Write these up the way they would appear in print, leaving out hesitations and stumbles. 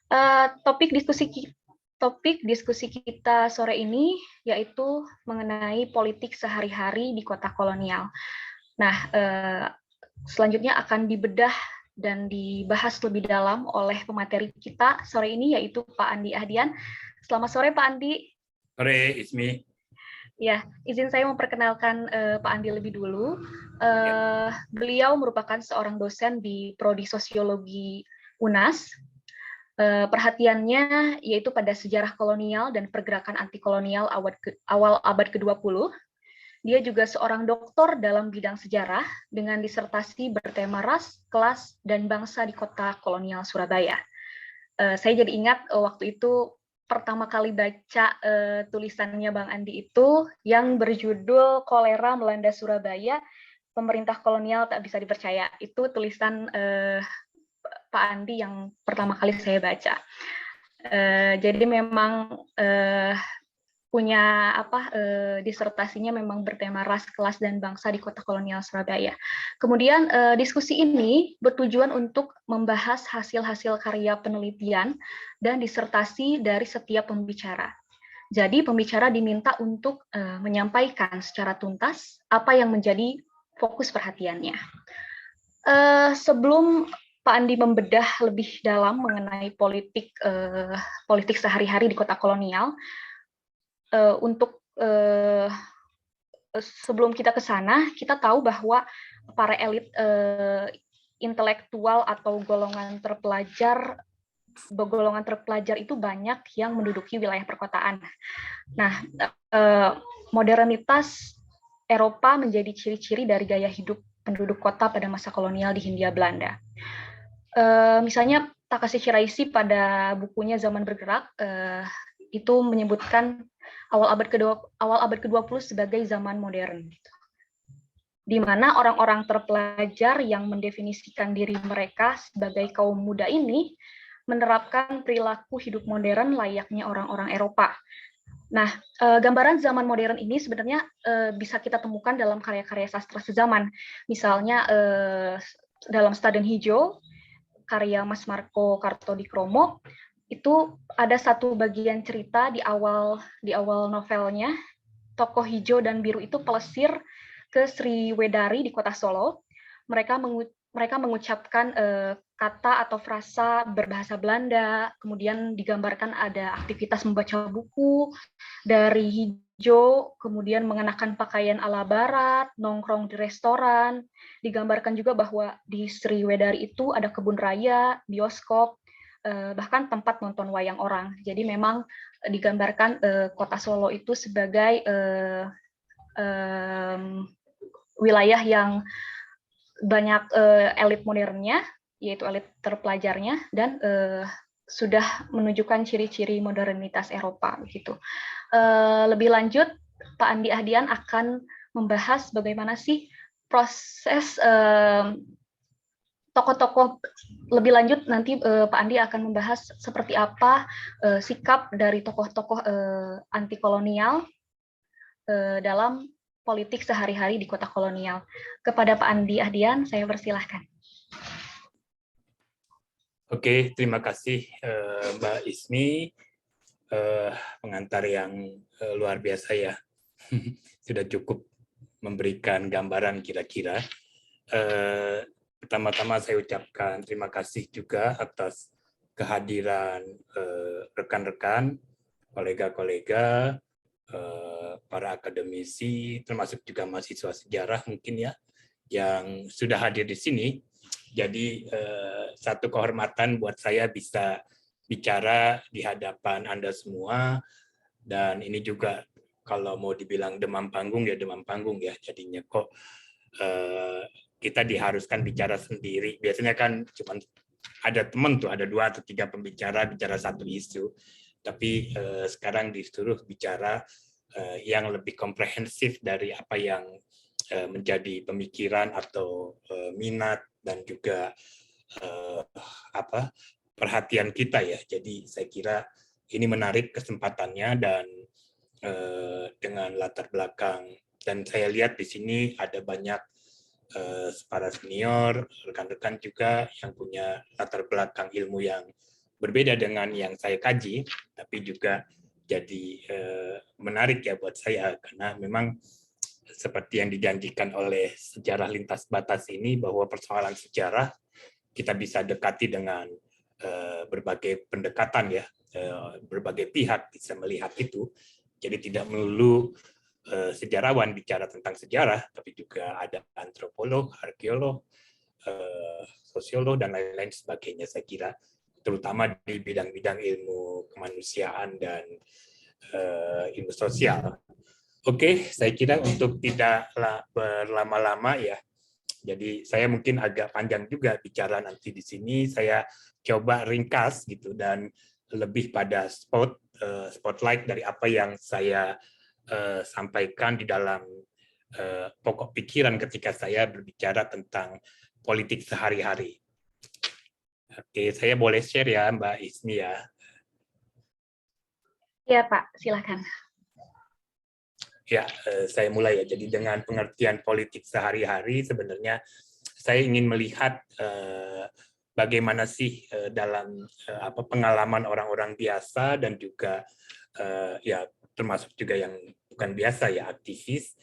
Topik diskusi kita sore ini yaitu mengenai politik sehari-hari di kota kolonial. Nah, selanjutnya akan dibedah dan dibahas lebih dalam oleh pemateri kita sore ini, yaitu Pak Andi Ahdian. Selamat sore, Pak Andi. Sore, Ismi. Ya, izin saya memperkenalkan Pak Andi lebih dulu. Beliau merupakan seorang dosen di Prodi Sosiologi UNAS. Perhatiannya yaitu pada sejarah kolonial dan pergerakan anti kolonial awal abad ke-20. Dia juga seorang doktor dalam bidang sejarah dengan disertasi bertema ras, kelas, dan bangsa di kota kolonial Surabaya. Saya jadi ingat waktu itu pertama kali baca tulisannya Bang Andi itu yang berjudul Kolera Melanda Surabaya, Pemerintah Kolonial Tak Bisa Dipercaya. Itu tulisan Pak Andi yang pertama kali saya baca. Jadi memang punya disertasinya memang bertema ras, kelas, dan bangsa di kota kolonial Surabaya. Kemudian diskusi ini bertujuan untuk membahas hasil-hasil karya penelitian dan disertasi dari setiap pembicara. Jadi pembicara diminta untuk menyampaikan secara tuntas apa yang menjadi fokus perhatiannya. Sebelum Pak Andi membedah lebih dalam mengenai politik sehari-hari di kota kolonial, sebelum kita ke sana, kita tahu bahwa para elit intelektual atau golongan terpelajar itu banyak yang menduduki wilayah perkotaan. Nah, modernitas Eropa menjadi ciri-ciri dari gaya hidup penduduk kota pada masa kolonial di Hindia Belanda. Misalnya Takashi Shiraishi pada bukunya Zaman Bergerak itu menyebutkan awal abad ke-20 sebagai zaman modern, di mana orang-orang terpelajar yang mendefinisikan diri mereka sebagai kaum muda ini menerapkan perilaku hidup modern layaknya orang-orang Eropa. Nah, gambaran zaman modern ini sebenarnya bisa kita temukan dalam karya-karya sastra sezaman. Misalnya dalam Stadion Hijau, karya Mas Marco Kartodikromo, itu ada satu bagian cerita di awal novelnya. Tokoh hijau dan biru itu pelesir ke Sriwedari di kota Solo. Mereka mengucapkan kata atau frasa berbahasa Belanda, kemudian digambarkan ada aktivitas membaca buku dari hijau, kemudian mengenakan pakaian ala barat, nongkrong di restoran. Digambarkan juga bahwa di Sriwedari itu ada kebun raya, bioskop, bahkan tempat nonton wayang orang. Jadi memang digambarkan kota Solo itu sebagai wilayah yang banyak elit modernnya, yaitu elit terpelajarnya, dan sudah menunjukkan ciri-ciri modernitas Eropa. Begitu. Lebih lanjut, Pak Andi Ahdian akan membahas bagaimana sih proses tokoh-tokoh. Lebih lanjut nanti Pak Andi akan membahas seperti apa sikap dari tokoh-tokoh anti kolonial dalam politik sehari-hari di kota kolonial. Kepada Pak Andi Ahdian, saya persilahkan. Oke, terima kasih Mbak Ismi, pengantar yang luar biasa ya. Sudah cukup memberikan gambaran kira-kira. Pertama-tama saya ucapkan terima kasih juga atas kehadiran rekan-rekan, kolega-kolega, para akademisi, termasuk juga mahasiswa sejarah mungkin ya, yang sudah hadir di sini. Jadi satu kehormatan buat saya bisa bicara di hadapan Anda semua, dan ini juga kalau mau dibilang demam panggung ya demam panggung ya, jadinya kok kita diharuskan bicara sendiri. Biasanya kan cuma ada teman tuh, ada 2 atau 3 pembicara bicara satu isu, tapi sekarang disuruh bicara yang lebih komprehensif dari apa yang menjadi pemikiran atau minat dan juga perhatian kita ya. Jadi saya kira ini menarik kesempatannya, dan dengan latar belakang, dan saya lihat di sini ada banyak para senior, rekan-rekan juga yang punya latar belakang ilmu yang berbeda dengan yang saya kaji, tapi juga jadi menarik ya buat saya, karena memang seperti yang dijanjikan oleh sejarah lintas batas ini, bahwa persoalan sejarah kita bisa dekati dengan berbagai pendekatan ya, berbagai pihak bisa melihat itu. Jadi tidak melulu sejarawan bicara tentang sejarah, tapi juga ada antropolog, arkeolog, sosiolog, dan lain-lain sebagainya, saya kira, terutama di bidang-bidang ilmu kemanusiaan dan ilmu sosial. Oke, saya kira untuk tidak berlama-lama ya, jadi saya mungkin agak panjang juga bicara nanti di sini. Saya coba ringkas gitu dan lebih pada spotlight dari apa yang saya sampaikan di dalam pokok pikiran ketika saya berbicara tentang politik sehari-hari. Oke, saya boleh share ya, Mbak Ismi ya. Ya Pak, silakan. Ya, saya mulai ya. Jadi dengan pengertian politik sehari-hari, sebenarnya saya ingin melihat bagaimana sih dalam pengalaman orang-orang biasa dan juga ya termasuk juga yang bukan biasa ya, aktivis,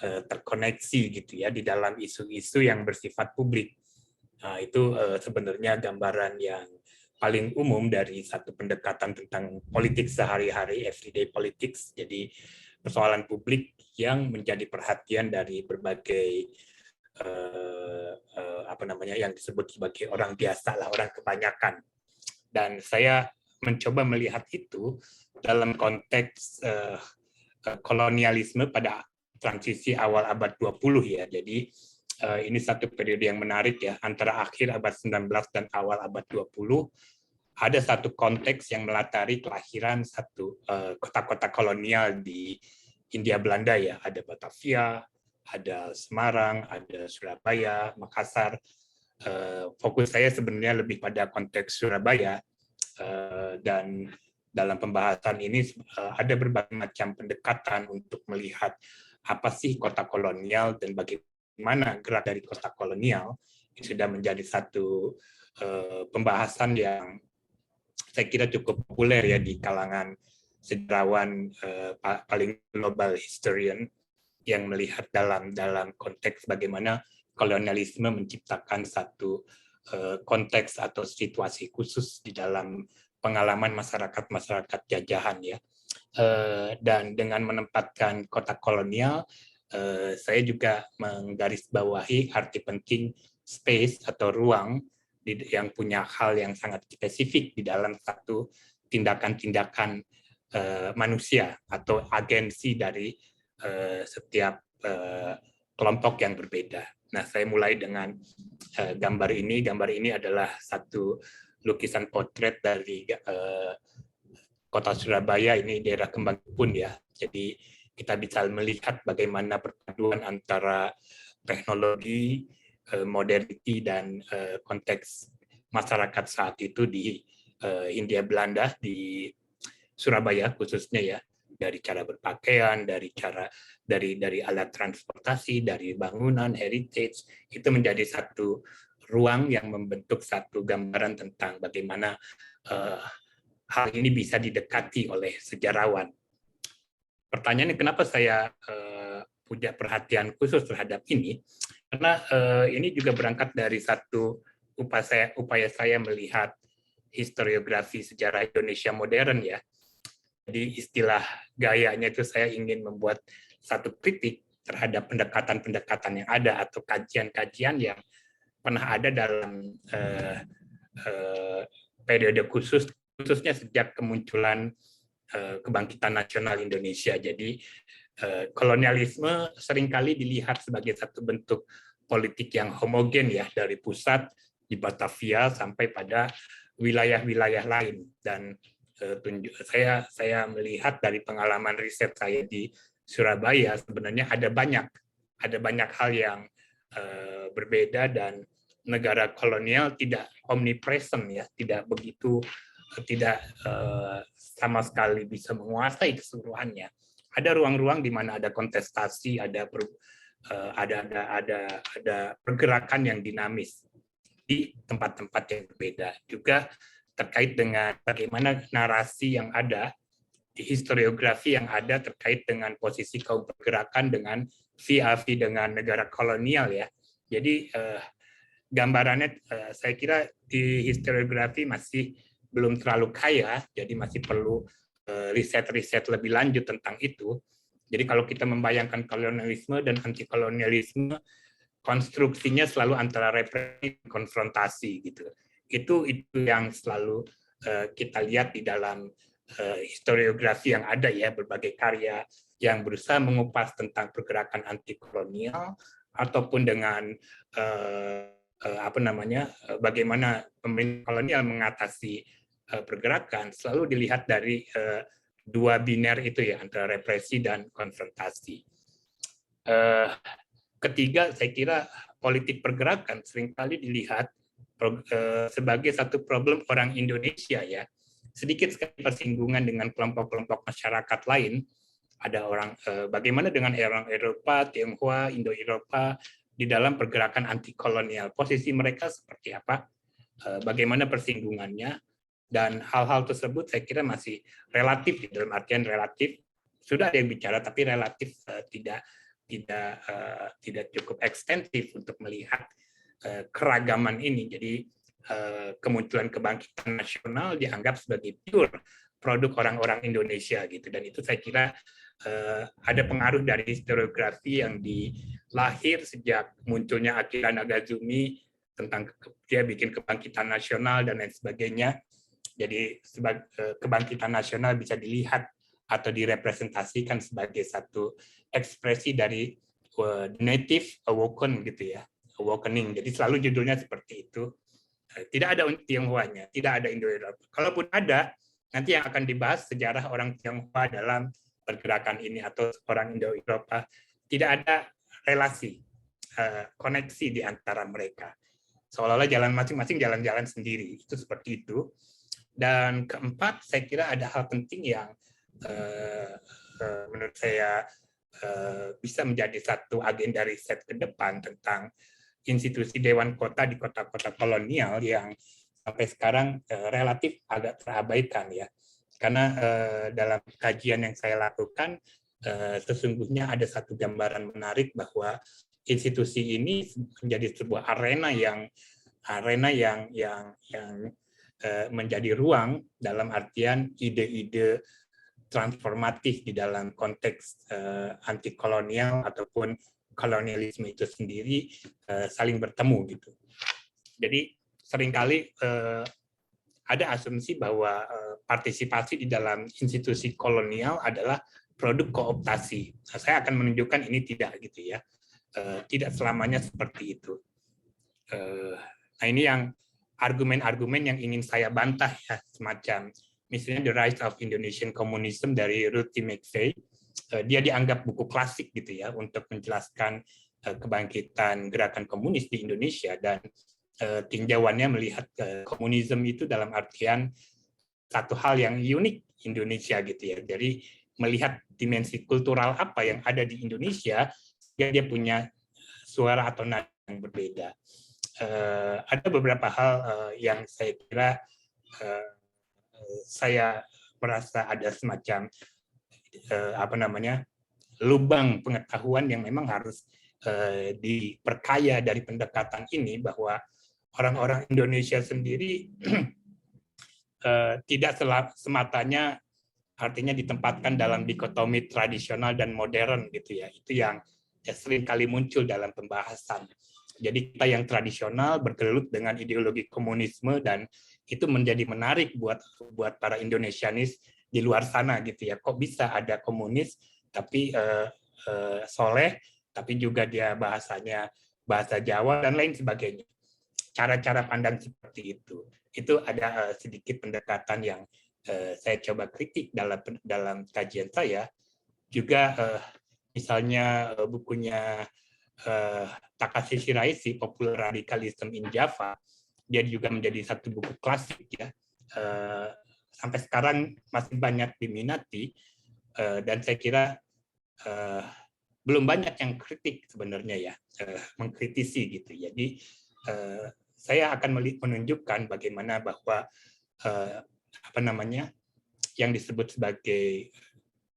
terkoneksi gitu ya di dalam isu-isu yang bersifat publik. Nah, itu sebenarnya gambaran yang paling umum dari satu pendekatan tentang politik sehari-hari, everyday politics. Jadi persoalan publik yang menjadi perhatian dari berbagai yang disebut sebagai orang biasa lah, orang kebanyakan. Dan saya mencoba melihat itu dalam konteks kolonialisme pada transisi awal abad 20 ya. Jadi ini satu periode yang menarik ya, antara akhir abad 19 dan awal abad 20 ada satu konteks yang melatari kelahiran satu kota-kota kolonial di Hindia Belanda ya, ada Batavia, ada Semarang, ada Surabaya, Makassar. Fokus saya sebenarnya lebih pada konteks Surabaya, dan dalam pembahasan ini ada berbagai macam pendekatan untuk melihat apa sih kota kolonial dan bagaimana gerak dari kota kolonial. Ini sudah menjadi satu pembahasan yang saya kira cukup populer ya di kalangan sejarawan paling global historian yang melihat dalam konteks bagaimana kolonialisme menciptakan satu konteks atau situasi khusus di dalam pengalaman masyarakat jajahan ya. Dan dengan menempatkan kota kolonial, saya juga menggarisbawahi arti penting space atau ruang yang punya hal yang sangat spesifik di dalam satu tindakan-tindakan manusia atau agensi dari setiap kelompok yang berbeda. Nah, saya mulai dengan gambar ini. Gambar ini adalah satu lukisan potret dari kota Surabaya, ini daerah Kembangipun ya. Jadi kita bisa melihat bagaimana perpaduan antara teknologi, modernity, dan konteks masyarakat saat itu di Hindia Belanda, di Surabaya khususnya ya, dari cara berpakaian, dari alat transportasi, dari bangunan, heritage, itu menjadi satu ruang yang membentuk satu gambaran tentang bagaimana hal ini bisa didekati oleh sejarawan. Pertanyaannya kenapa saya punya perhatian khusus terhadap ini? Karena ini juga berangkat dari satu upaya saya melihat historiografi sejarah Indonesia modern ya. Jadi istilah gayanya itu saya ingin membuat satu kritik terhadap pendekatan-pendekatan yang ada atau kajian-kajian yang pernah ada dalam periode khususnya sejak kemunculan kebangkitan nasional Indonesia. Jadi kolonialisme seringkali dilihat sebagai satu bentuk politik yang homogen ya, dari pusat di Batavia sampai pada wilayah-wilayah lain. Dan saya melihat dari pengalaman riset saya di Surabaya, sebenarnya ada banyak hal yang berbeda, dan negara kolonial tidak omnipresent ya, tidak sama sekali bisa menguasai keseluruhannya. Ada ruang-ruang di mana ada kontestasi, ada pergerakan yang dinamis di tempat-tempat yang berbeda. Juga terkait dengan bagaimana narasi yang ada, historiografi yang ada terkait dengan posisi kaum pergerakan dengan vis-a-vis dengan negara kolonial ya. Jadi gambarannya saya kira di historiografi masih belum terlalu kaya, jadi masih perlu riset-riset lebih lanjut tentang itu. Jadi kalau kita membayangkan kolonialisme dan anti-kolonialisme, konstruksinya selalu antara represi dan konfrontasi gitu. Itu yang selalu kita lihat di dalam historiografi yang ada ya, berbagai karya yang berusaha mengupas tentang pergerakan anti kolonial ataupun dengan bagaimana pemerintah kolonial mengatasi pergerakan, selalu dilihat dari dua biner itu ya, antara represi dan konfrontasi. Ketiga, saya kira politik pergerakan seringkali dilihat sebagai satu problem orang Indonesia ya. Sedikit sekali persinggungan dengan kelompok-kelompok masyarakat lain. Ada orang bagaimana dengan orang Eropa, Tionghoa, Indo-Eropa di dalam pergerakan anti kolonial. Posisi mereka seperti apa? Bagaimana persinggungannya? Dan hal-hal tersebut saya kira masih relatif, dalam artian relatif. Sudah ada yang bicara, tapi relatif tidak cukup ekstensif untuk melihat keragaman ini. Jadi kemunculan kebangkitan nasional dianggap sebagai pure produk orang-orang Indonesia gitu, dan itu saya kira ada pengaruh dari historiografi yang dilahir sejak munculnya Akira Nagazumi tentang dia bikin kebangkitan nasional dan lain sebagainya. Jadi kebangkitan nasional bisa dilihat atau direpresentasikan sebagai satu ekspresi dari native awoken gitu ya, awakening. Jadi selalu judulnya seperti itu. Tidak ada Tionghoanya, tidak ada Indo-Eropa. Kalaupun ada, nanti yang akan dibahas sejarah orang Tionghoa dalam pergerakan ini atau orang Indo-Eropa. Tidak ada relasi, koneksi di antara mereka. Seolah-olah jalan masing-masing, jalan-jalan sendiri. Itu seperti itu. Dan keempat, saya kira ada hal penting yang menurut saya bisa menjadi satu agenda riset ke depan tentang institusi Dewan Kota di kota-kota kolonial yang sampai sekarang relatif agak terabaikan ya. Karena dalam kajian yang saya lakukan, sesungguhnya ada satu gambaran menarik bahwa institusi ini menjadi sebuah arena yang menjadi ruang dalam artian ide-ide transformatif di dalam konteks anti kolonial ataupun kolonialisme itu sendiri saling bertemu gitu. Jadi seringkali ada asumsi bahwa partisipasi di dalam institusi kolonial adalah produk kooptasi. Nah, saya akan menunjukkan ini tidak gitu ya, tidak selamanya seperti itu. Nah ini yang argumen-argumen yang ingin saya bantah ya, semacam misalnya The Rise of Indonesian Communism dari Ruth T. McVeigh. Dia dianggap buku klasik gitu ya untuk menjelaskan kebangkitan gerakan komunis di Indonesia, dan tinjauannya melihat komunisme itu dalam artian satu hal yang unik Indonesia gitu ya. Jadi melihat dimensi kultural apa yang ada di Indonesia, dia punya suara atau nada yang berbeda. Ada beberapa hal yang saya kira saya merasa ada semacam lubang pengetahuan yang memang harus diperkaya dari pendekatan ini, bahwa orang-orang Indonesia sendiri tidak sematanya artinya ditempatkan dalam dikotomi tradisional dan modern gitu ya. Itu yang sering kali muncul dalam pembahasan. Jadi kita yang tradisional bergelut dengan ideologi komunisme, dan itu menjadi menarik buat para Indonesianis di luar sana gitu ya. Kok bisa ada komunis tapi soleh, tapi juga dia bahasanya bahasa Jawa dan lain sebagainya. Cara-cara pandang seperti itu ada sedikit pendekatan yang saya coba kritik dalam kajian saya. Juga misalnya bukunya Takashi Shiraishi, Popular Radicalism in Java, dia juga menjadi satu buku klasik ya. Sampai sekarang masih banyak diminati, dan saya kira belum banyak yang kritik sebenarnya ya, mengkritisi gitu. Jadi saya akan menunjukkan bagaimana bahwa apa namanya, yang disebut sebagai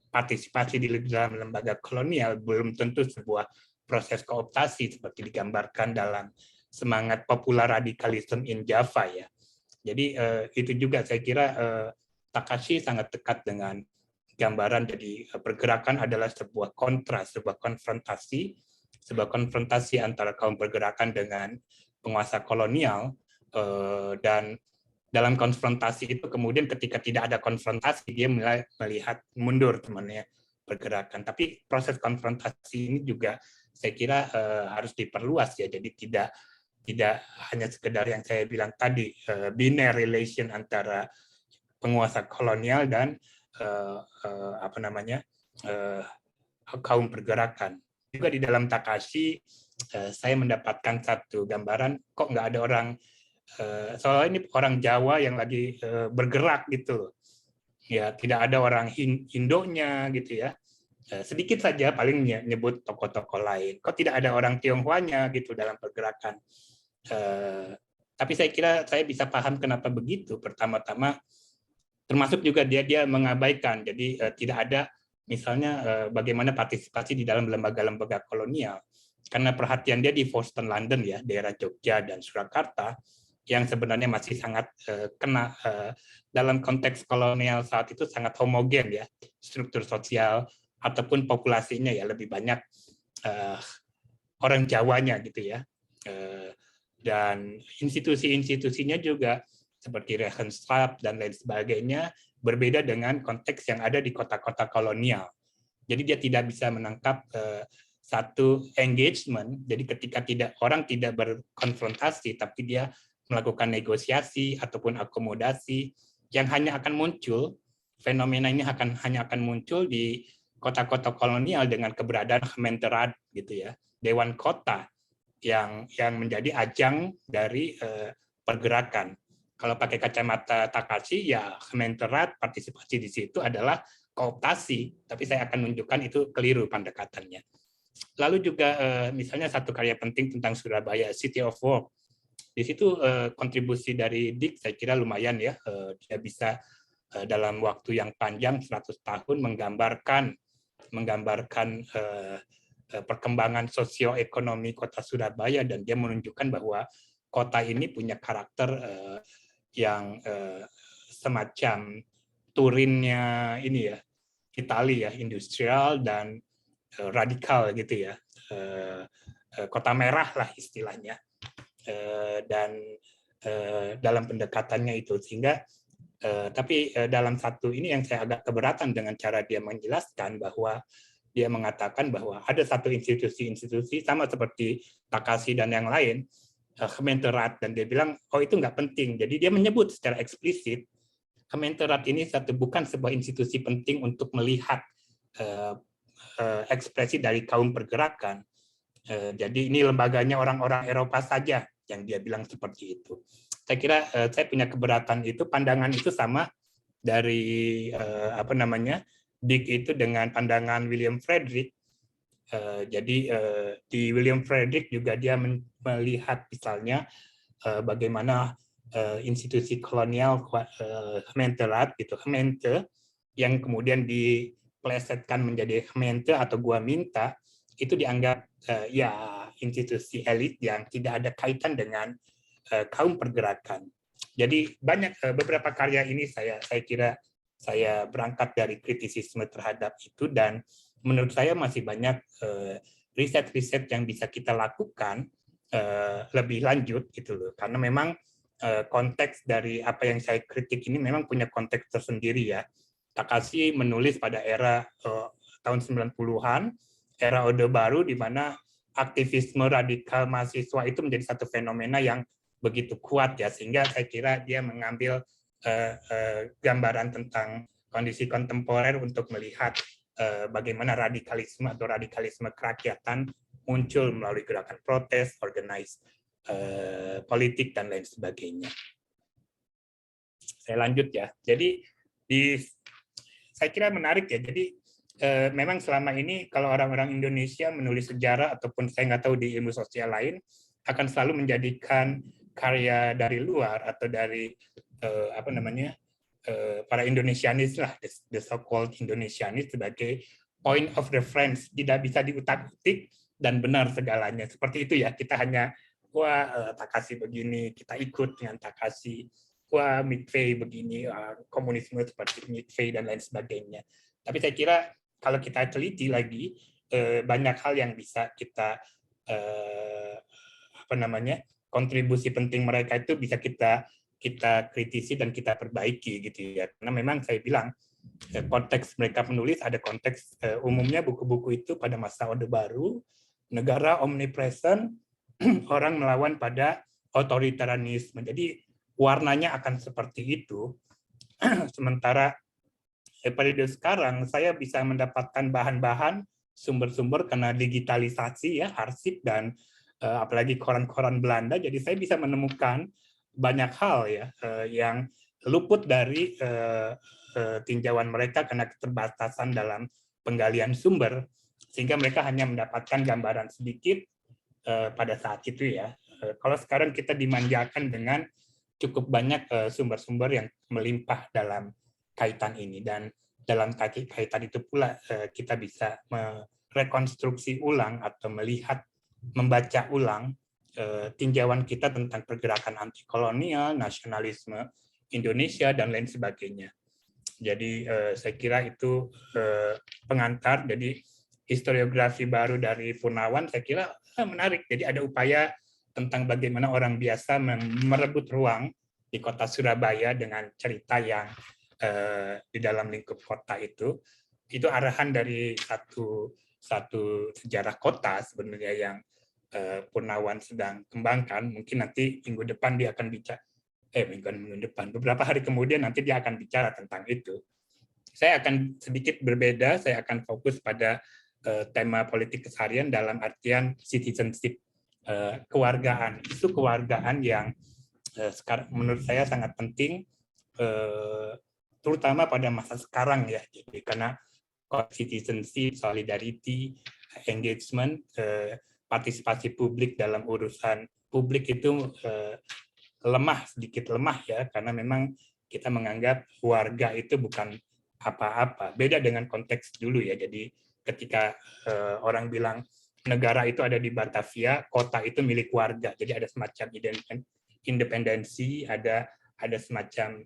partisipasi di dalam lembaga kolonial belum tentu sebuah proses kooptasi seperti digambarkan dalam semangat popular radikalisme in Java ya. Jadi itu juga saya kira Takashi sangat dekat dengan gambaran. Jadi pergerakan adalah sebuah kontras, sebuah konfrontasi antara kaum pergerakan dengan penguasa kolonial, dan dalam konfrontasi itu kemudian ketika tidak ada konfrontasi dia mulai melihat mundur temannya pergerakan. Tapi proses konfrontasi ini juga saya kira harus diperluas ya. Jadi tidak hanya sekedar yang saya bilang tadi, binary relation antara penguasa kolonial dan apa namanya, kaum pergerakan. Juga di dalam Takashi saya mendapatkan satu gambaran, kok nggak ada orang, soalnya ini orang Jawa yang lagi bergerak gitu, ya tidak ada orang Indonya gitu ya, sedikit saja paling nyebut tokoh-tokoh lain, kok tidak ada orang Tionghoanya gitu dalam pergerakan. Tapi saya kira saya bisa paham kenapa begitu. Pertama-tama termasuk juga dia mengabaikan, jadi tidak ada misalnya bagaimana partisipasi di dalam lembaga-lembaga kolonial, karena perhatian dia di Folkestone London ya, daerah Jogja dan Surakarta, yang sebenarnya masih sangat kena dalam konteks kolonial saat itu sangat homogen ya, struktur sosial ataupun populasinya ya lebih banyak orang Jawanya gitu ya, dan institusi-institusinya juga seperti Regentschap dan lain sebagainya berbeda dengan konteks yang ada di kota-kota kolonial. Jadi dia tidak bisa menangkap satu engagement. Jadi ketika orang tidak berkonfrontasi, tapi dia melakukan negosiasi ataupun akomodasi, yang hanya akan muncul, fenomena ini hanya akan muncul di kota-kota kolonial dengan keberadaan Gemeenteraad gitu ya, Dewan Kota yang menjadi ajang dari pergerakan. Kalau pakai kacamata Takashi, ya Gemeenteraad, partisipasi di situ adalah kooptasi, tapi saya akan menunjukkan itu keliru pendekatannya. Lalu juga misalnya satu karya penting tentang Surabaya, City of Work. Di situ kontribusi dari Dick saya kira lumayan ya, dia bisa dalam waktu yang panjang 100 tahun menggambarkan perkembangan sosioekonomi kota Surabaya, dan dia menunjukkan bahwa kota ini punya karakter yang semacam Turinnya ini ya, Italia ya, industrial dan radikal gitu ya, kota merah lah istilahnya, dan dalam pendekatannya itu. Sehingga tapi dalam satu ini yang saya agak keberatan dengan cara dia menjelaskan, bahwa dia mengatakan bahwa ada satu institusi sama seperti Takashi dan yang lain, Gemeenteraad, dan dia bilang oh itu nggak penting. Jadi dia menyebut secara eksplisit Gemeenteraad ini bukan sebuah institusi penting untuk melihat ekspresi dari kaum pergerakan. Jadi ini lembaganya orang-orang Eropa saja, yang dia bilang seperti itu. Saya kira saya punya keberatan itu, pandangan itu sama dari apa namanya, Dick itu dengan pandangan William Frederick. Jadi di William Frederick juga dia melihat misalnya bagaimana institusi kolonial Gemeenteraad gitu, Gemeente, yang kemudian dipelesetkan menjadi Gemeente atau gua minta, itu dianggap ya institusi elit yang tidak ada kaitan dengan kaum pergerakan. Jadi banyak beberapa karya ini saya kira saya berangkat dari kritisisme terhadap itu, dan menurut saya masih banyak riset-riset yang bisa kita lakukan lebih lanjut gitu loh, karena memang konteks dari apa yang saya kritik ini memang punya konteks tersendiri ya. Takashi menulis pada era tahun 90-an, era Orde Baru, di mana aktivisme radikal mahasiswa itu menjadi satu fenomena yang begitu kuat ya, sehingga saya kira dia mengambil gambaran tentang kondisi kontemporer untuk melihat bagaimana radikalisme atau radikalisme kerakyatan muncul melalui gerakan protes, organize politik dan lain sebagainya. Saya lanjut ya. Jadi saya kira menarik ya. Jadi memang selama ini kalau orang-orang Indonesia menulis sejarah ataupun saya nggak tahu di ilmu sosial lain, akan selalu menjadikan karya dari luar atau dari apa namanya para Indonesianis lah, the so-called Indonesianis sebagai point of reference, tidak bisa diutak-utik dan benar segalanya. Seperti itu ya, kita hanya wah Takashi begini, kita ikut dengan Takashi, wah McVeigh begini, komunisme seperti McVeigh dan lain sebagainya. Tapi saya kira kalau kita teliti lagi, banyak hal yang bisa kita apa namanya kontribusi penting mereka itu bisa kita kritisi dan kita perbaiki gitu ya. Karena memang saya bilang konteks mereka menulis ada konteks umumnya buku-buku itu pada masa Orde Baru, negara omnipresent, orang melawan pada otoritarianisme. Jadi warnanya akan seperti itu. Sementara periode sekarang saya bisa mendapatkan bahan-bahan sumber-sumber karena digitalisasi ya, arsip dan apalagi koran-koran Belanda, jadi saya bisa menemukan banyak hal ya yang luput dari tinjauan mereka karena keterbatasan dalam penggalian sumber, sehingga mereka hanya mendapatkan gambaran sedikit pada saat itu ya. Kalau sekarang kita dimanjakan dengan cukup banyak sumber-sumber yang melimpah dalam kaitan ini, dan dalam kaitan itu pula kita bisa merekonstruksi ulang atau melihat, membaca ulang tinjauan kita tentang pergerakan anti kolonial, nasionalisme Indonesia dan lain sebagainya. Jadi saya kira itu pengantar. Jadi historiografi baru dari Purnawan saya kira menarik. Jadi ada upaya tentang bagaimana orang biasa merebut ruang di kota Surabaya dengan cerita yang di dalam lingkup kota itu arahan dari satu sejarah kota sebenarnya yang Purnawan sedang kembangkan. Mungkin nanti minggu depan dia akan bicara, minggu depan, beberapa hari kemudian nanti dia akan bicara tentang itu. Saya akan sedikit berbeda, saya akan fokus pada tema politik keseharian dalam artian citizenship, kewargaan, isu kewargaan yang sekarang menurut saya sangat penting, terutama pada masa sekarang ya. Jadi karena citizenship, solidarity, engagement, partisipasi publik dalam urusan publik itu sedikit lemah ya, karena memang kita menganggap warga itu bukan apa-apa. Beda dengan konteks dulu ya. Jadi ketika orang bilang negara itu ada di Batavia, kota itu milik warga. Jadi ada semacam independensi, ada semacam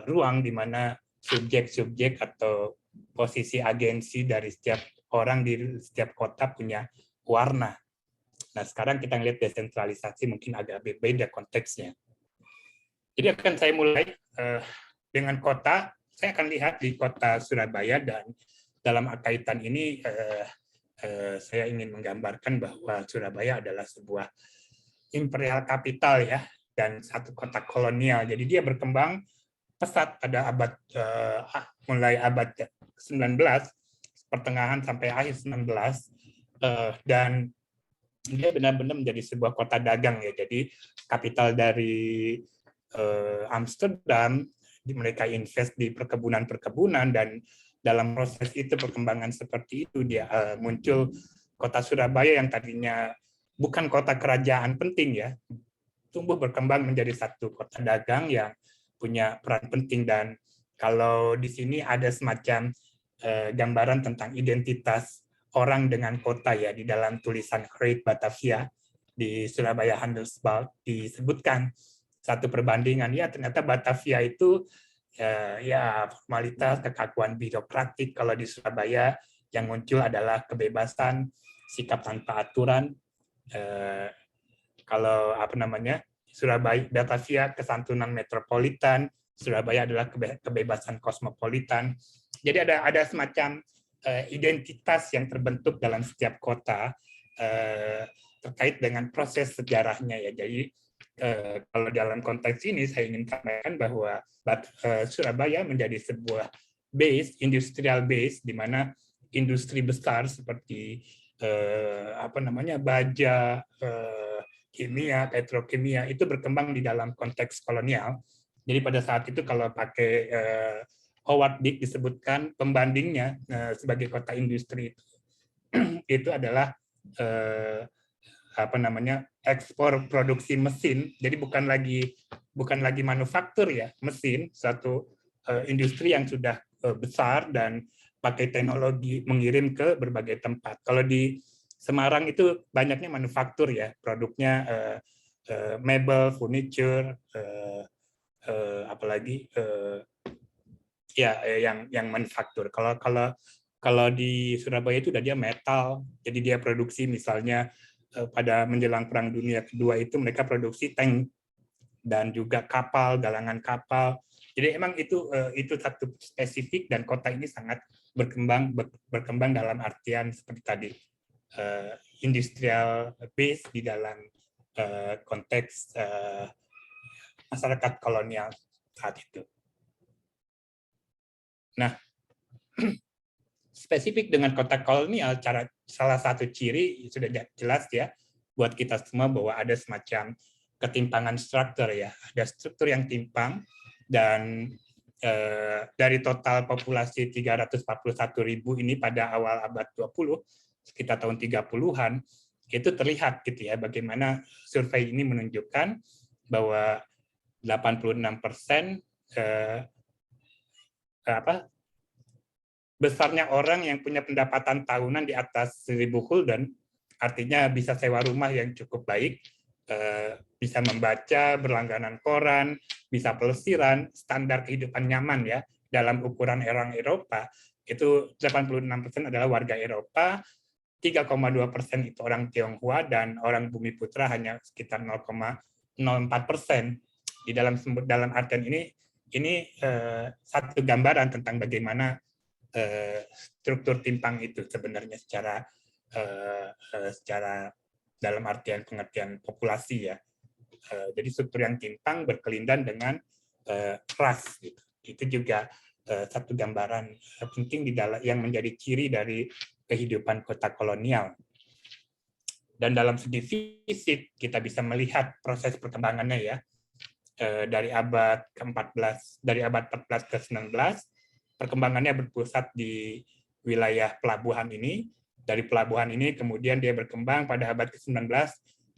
ruang di mana subjek-subjek atau posisi agensi dari setiap orang di setiap kota punya warna. Nah, sekarang kita lihat desentralisasi mungkin agak beda konteksnya. Jadi akan saya mulai dengan kota. Saya akan lihat di kota Surabaya, dan dalam kaitan ini saya ingin menggambarkan bahwa Surabaya adalah sebuah imperial capital ya, dan satu kota kolonial. Jadi dia berkembang pesat pada mulai abad 19, pertengahan sampai akhir 19, dan dia benar-benar menjadi sebuah kota dagang ya. Jadi kapital dari Amsterdam, mereka invest di perkebunan, dan dalam proses itu perkembangan seperti itu dia muncul kota Surabaya yang tadinya bukan kota kerajaan penting ya, tumbuh berkembang menjadi satu kota dagang yang punya peran penting. Dan kalau di sini ada semacam gambaran tentang identitas orang dengan kota ya, di dalam tulisan Great Batavia di Surabaya Handelsblad disebutkan satu perbandingan ya, ternyata Batavia itu ya formalitas, kekakuan birokratik. Kalau di Surabaya yang muncul adalah kebebasan, sikap tanpa aturan. Kalau apa namanya, Surabaya, Batavia kesantunan metropolitan, Surabaya adalah kebebasan kosmopolitan. Jadi ada semacam identitas yang terbentuk dalam setiap kota terkait dengan proses sejarahnya ya. Jadi kalau dalam konteks ini saya ingin sampaikan bahwa Surabaya menjadi sebuah base, industrial base, di mana industri besar seperti baja, kimia, petrokimia itu berkembang di dalam konteks kolonial. Jadi pada saat itu kalau pakai Howard Dick disebutkan pembandingnya sebagai kota industri itu adalah ekspor produksi mesin. Jadi bukan lagi manufaktur ya, mesin, suatu industri yang sudah besar dan pakai teknologi mengirim ke berbagai tempat. Kalau di Semarang itu banyaknya manufaktur ya, produknya mebel, furniture, apalagi ya yang manufaktur. Kalau di Surabaya itu udah dia metal, jadi dia produksi misalnya pada menjelang Perang Dunia Kedua itu mereka produksi tank dan juga kapal, galangan kapal. Jadi emang itu satu spesifik dan kota ini sangat berkembang dalam artian seperti tadi industrial base di dalam konteks masyarakat kolonial saat itu. Nah, spesifik dengan kota kolonial, salah satu ciri sudah jelas ya buat kita semua bahwa ada semacam ketimpangan struktur ya, ada struktur yang timpang dan dari total populasi 341.000 ini pada awal abad 20, sekitar tahun 30-an, itu terlihat gitu ya bagaimana survei ini menunjukkan bahwa 86% besarnya orang yang punya pendapatan tahunan di atas 1.000 gulden, artinya bisa sewa rumah yang cukup baik, bisa membaca, berlangganan koran, bisa pelesiran, standar kehidupan nyaman ya dalam ukuran orang Eropa, itu 86% adalah warga Eropa, 3,2% itu orang Tionghoa, dan orang Bumi Putra hanya sekitar 0,04%. Di dalam artian ini satu gambaran tentang bagaimana struktur timpang itu sebenarnya secara dalam artian pengertian populasi ya. Jadi struktur yang timpang berkelindan dengan ras gitu. Itu juga satu gambaran penting di dalam yang menjadi ciri dari kehidupan kota kolonial. Dan dalam segi fisik kita bisa melihat proses perkembangannya ya. Dari abad ke-14, dari abad 14 ke 19, perkembangannya berpusat di wilayah pelabuhan ini. Dari pelabuhan ini kemudian dia berkembang pada abad ke-19.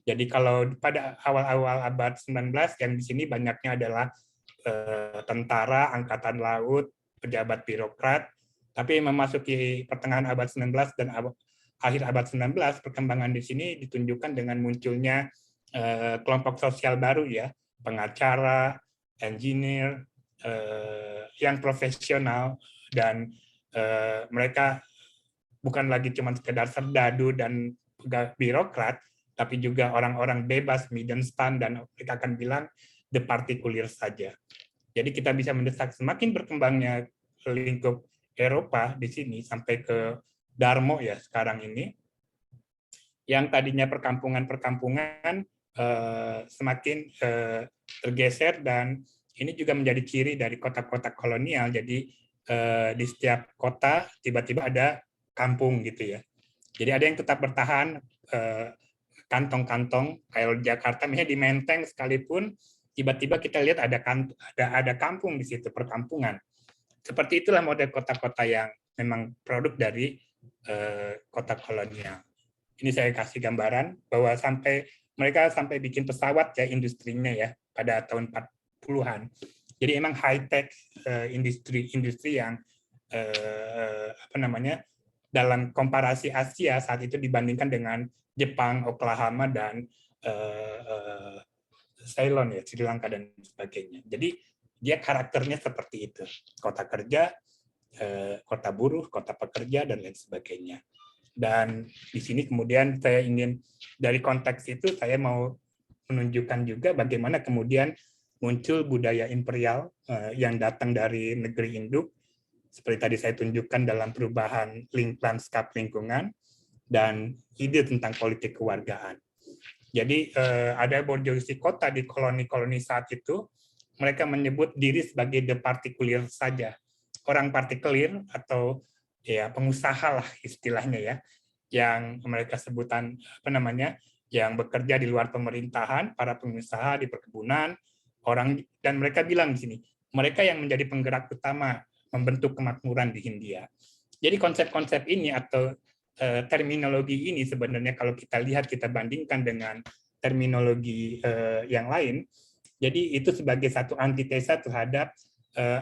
Jadi kalau pada awal-awal abad 19 yang di sini banyaknya adalah tentara, angkatan laut, pejabat birokrat. Tapi memasuki pertengahan abad 19 dan akhir abad 19, perkembangan di sini ditunjukkan dengan munculnya kelompok sosial baru ya, pengacara, engineer, yang profesional, dan mereka bukan lagi cuma sekedar serdadu dan birokrat, tapi juga orang-orang bebas, middenstan, dan kita akan bilang the partikulir saja. Jadi kita bisa mendesak semakin berkembangnya lingkup Eropa di sini sampai ke Darmo ya sekarang ini, yang tadinya perkampungan-perkampungan semakin tergeser, dan ini juga menjadi ciri dari kota-kota kolonial. Jadi di setiap kota tiba-tiba ada kampung gitu ya. Jadi ada yang tetap bertahan kantong-kantong, kayak Jakarta misalnya di Menteng sekalipun tiba-tiba kita lihat ada kampung di situ, perkampungan. Seperti itulah model kota-kota yang memang produk dari kota kolonial. Ini saya kasih gambaran bahwa mereka sampai bikin pesawat ya industrinya ya pada tahun 40-an. Jadi emang high tech industri yang dalam komparasi Asia saat itu dibandingkan dengan Jepang, Oklahoma, dan Ceylon ya, Sri Lanka dan sebagainya. Jadi dia karakternya seperti itu, kota kerja, kota buruh, kota pekerja, dan lain sebagainya. Dan di sini kemudian saya ingin dari konteks itu saya mau menunjukkan juga bagaimana kemudian muncul budaya imperial yang datang dari negeri induk, seperti tadi saya tunjukkan dalam perubahan lanskap lingkungan dan ide tentang politik kewargaan. Jadi ada borjoisi kota di koloni-koloni saat itu, mereka menyebut diri sebagai the partikulir saja, orang partikulir atau ya pengusaha lah istilahnya ya, yang mereka sebutan yang bekerja di luar pemerintahan, para pengusaha di perkebunan, dan mereka bilang di sini mereka yang menjadi penggerak utama membentuk kemakmuran di Hindia. Jadi konsep-konsep ini atau terminologi ini sebenarnya kalau kita lihat, kita bandingkan dengan terminologi yang lain, jadi itu sebagai satu antitesa terhadap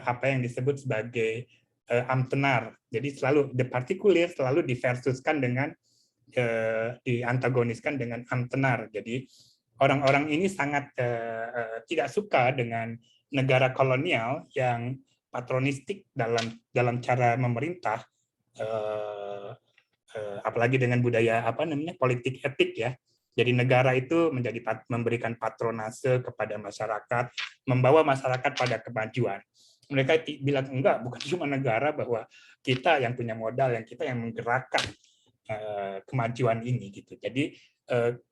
apa yang disebut sebagai amtenar. Jadi selalu the particular selalu diversuskan dengan diantagoniskan dengan amtenar. Jadi orang-orang ini sangat tidak suka dengan negara kolonial yang patronistik dalam cara memerintah, apalagi dengan budaya politik etik ya. Jadi negara itu memberikan patronase kepada masyarakat, membawa masyarakat pada kemajuan. Mereka bilang enggak, bukan cuma negara, bahwa kita yang punya modal, yang kita yang menggerakkan kemajuan ini gitu. Jadi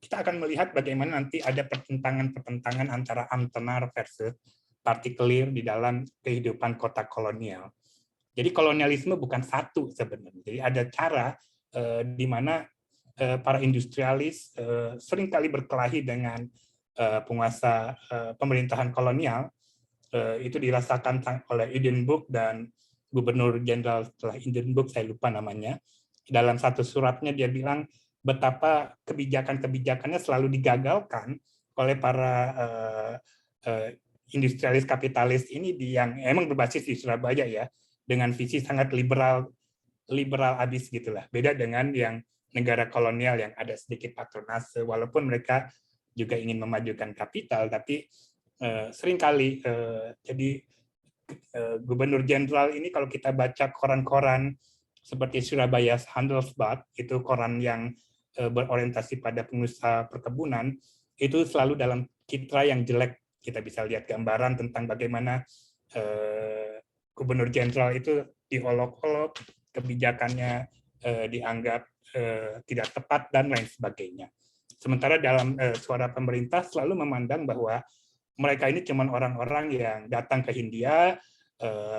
kita akan melihat bagaimana nanti ada pertentangan antara amtenar versus partikulir di dalam kehidupan kota kolonial. Jadi kolonialisme bukan satu sebenarnya. Jadi ada cara di mana para industrialis seringkali berkelahi dengan penguasa pemerintahan kolonial. Itu dirasakan oleh Hindenburg dan Gubernur Jenderal setelah Hindenburg, saya lupa namanya. Dalam satu suratnya dia bilang betapa kebijakan-kebijakannya selalu digagalkan oleh para industrialis kapitalis ini yang emang berbasis di Surabaya ya, dengan visi sangat liberal abis gitulah. Beda dengan yang negara kolonial yang ada sedikit patronase, walaupun mereka juga ingin memajukan kapital, tapi seringkali jadi Gubernur Jenderal ini kalau kita baca koran-koran seperti Surabaya Handelsblad, itu koran yang berorientasi pada pengusaha perkebunan, itu selalu dalam citra yang jelek. Kita bisa lihat gambaran tentang bagaimana Gubernur Jenderal itu diolok-olok, kebijakannya dianggap tidak tepat, dan lain sebagainya. Sementara dalam suara pemerintah selalu memandang bahwa mereka ini cuma orang-orang yang datang ke Hindia,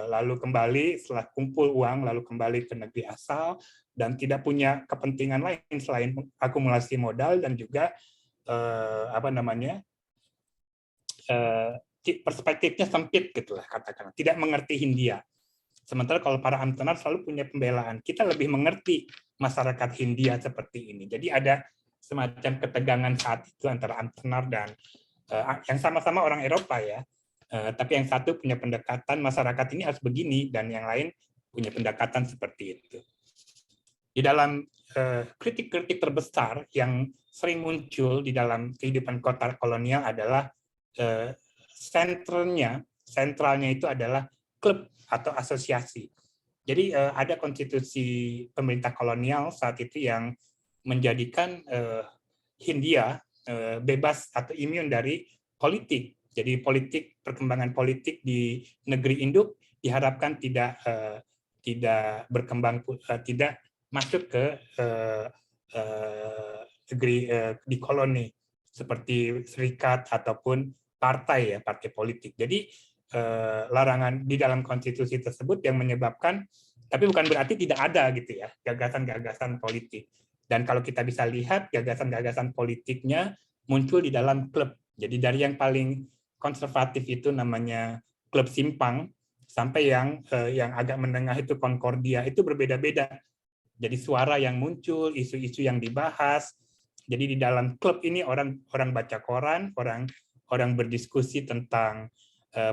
lalu kembali setelah kumpul uang, lalu kembali ke negeri asal, dan tidak punya kepentingan lain selain akumulasi modal dan juga perspektifnya sempit gitulah katakanlah, tidak mengerti Hindia. Sementara kalau para amtenar selalu punya pembelaan, kita lebih mengerti masyarakat Hindia seperti ini. Jadi ada semacam ketegangan saat itu antara amtenar dan yang sama-sama orang Eropa ya, tapi yang satu punya pendekatan masyarakat ini harus begini, dan yang lain punya pendekatan seperti itu. Di dalam kritik-kritik terbesar yang sering muncul di dalam kehidupan kota kolonial adalah sentralnya itu adalah klub atau asosiasi. Jadi ada konstitusi pemerintah kolonial saat itu yang menjadikan Hindia bebas atau imun dari politik. Jadi perkembangan politik di negeri induk diharapkan tidak berkembang, tidak masuk ke negeri di koloni seperti serikat ataupun partai politik. Jadi larangan di dalam konstitusi tersebut yang menyebabkan, tapi bukan berarti tidak ada gitu ya gagasan-gagasan politik. Dan kalau kita bisa lihat gagasan-gagasan politiknya muncul di dalam klub. Jadi dari yang paling konservatif itu namanya klub simpang, sampai yang agak menengah itu Concordia, itu berbeda-beda. Jadi suara yang muncul, isu-isu yang dibahas. Jadi di dalam klub ini orang baca koran, orang berdiskusi tentang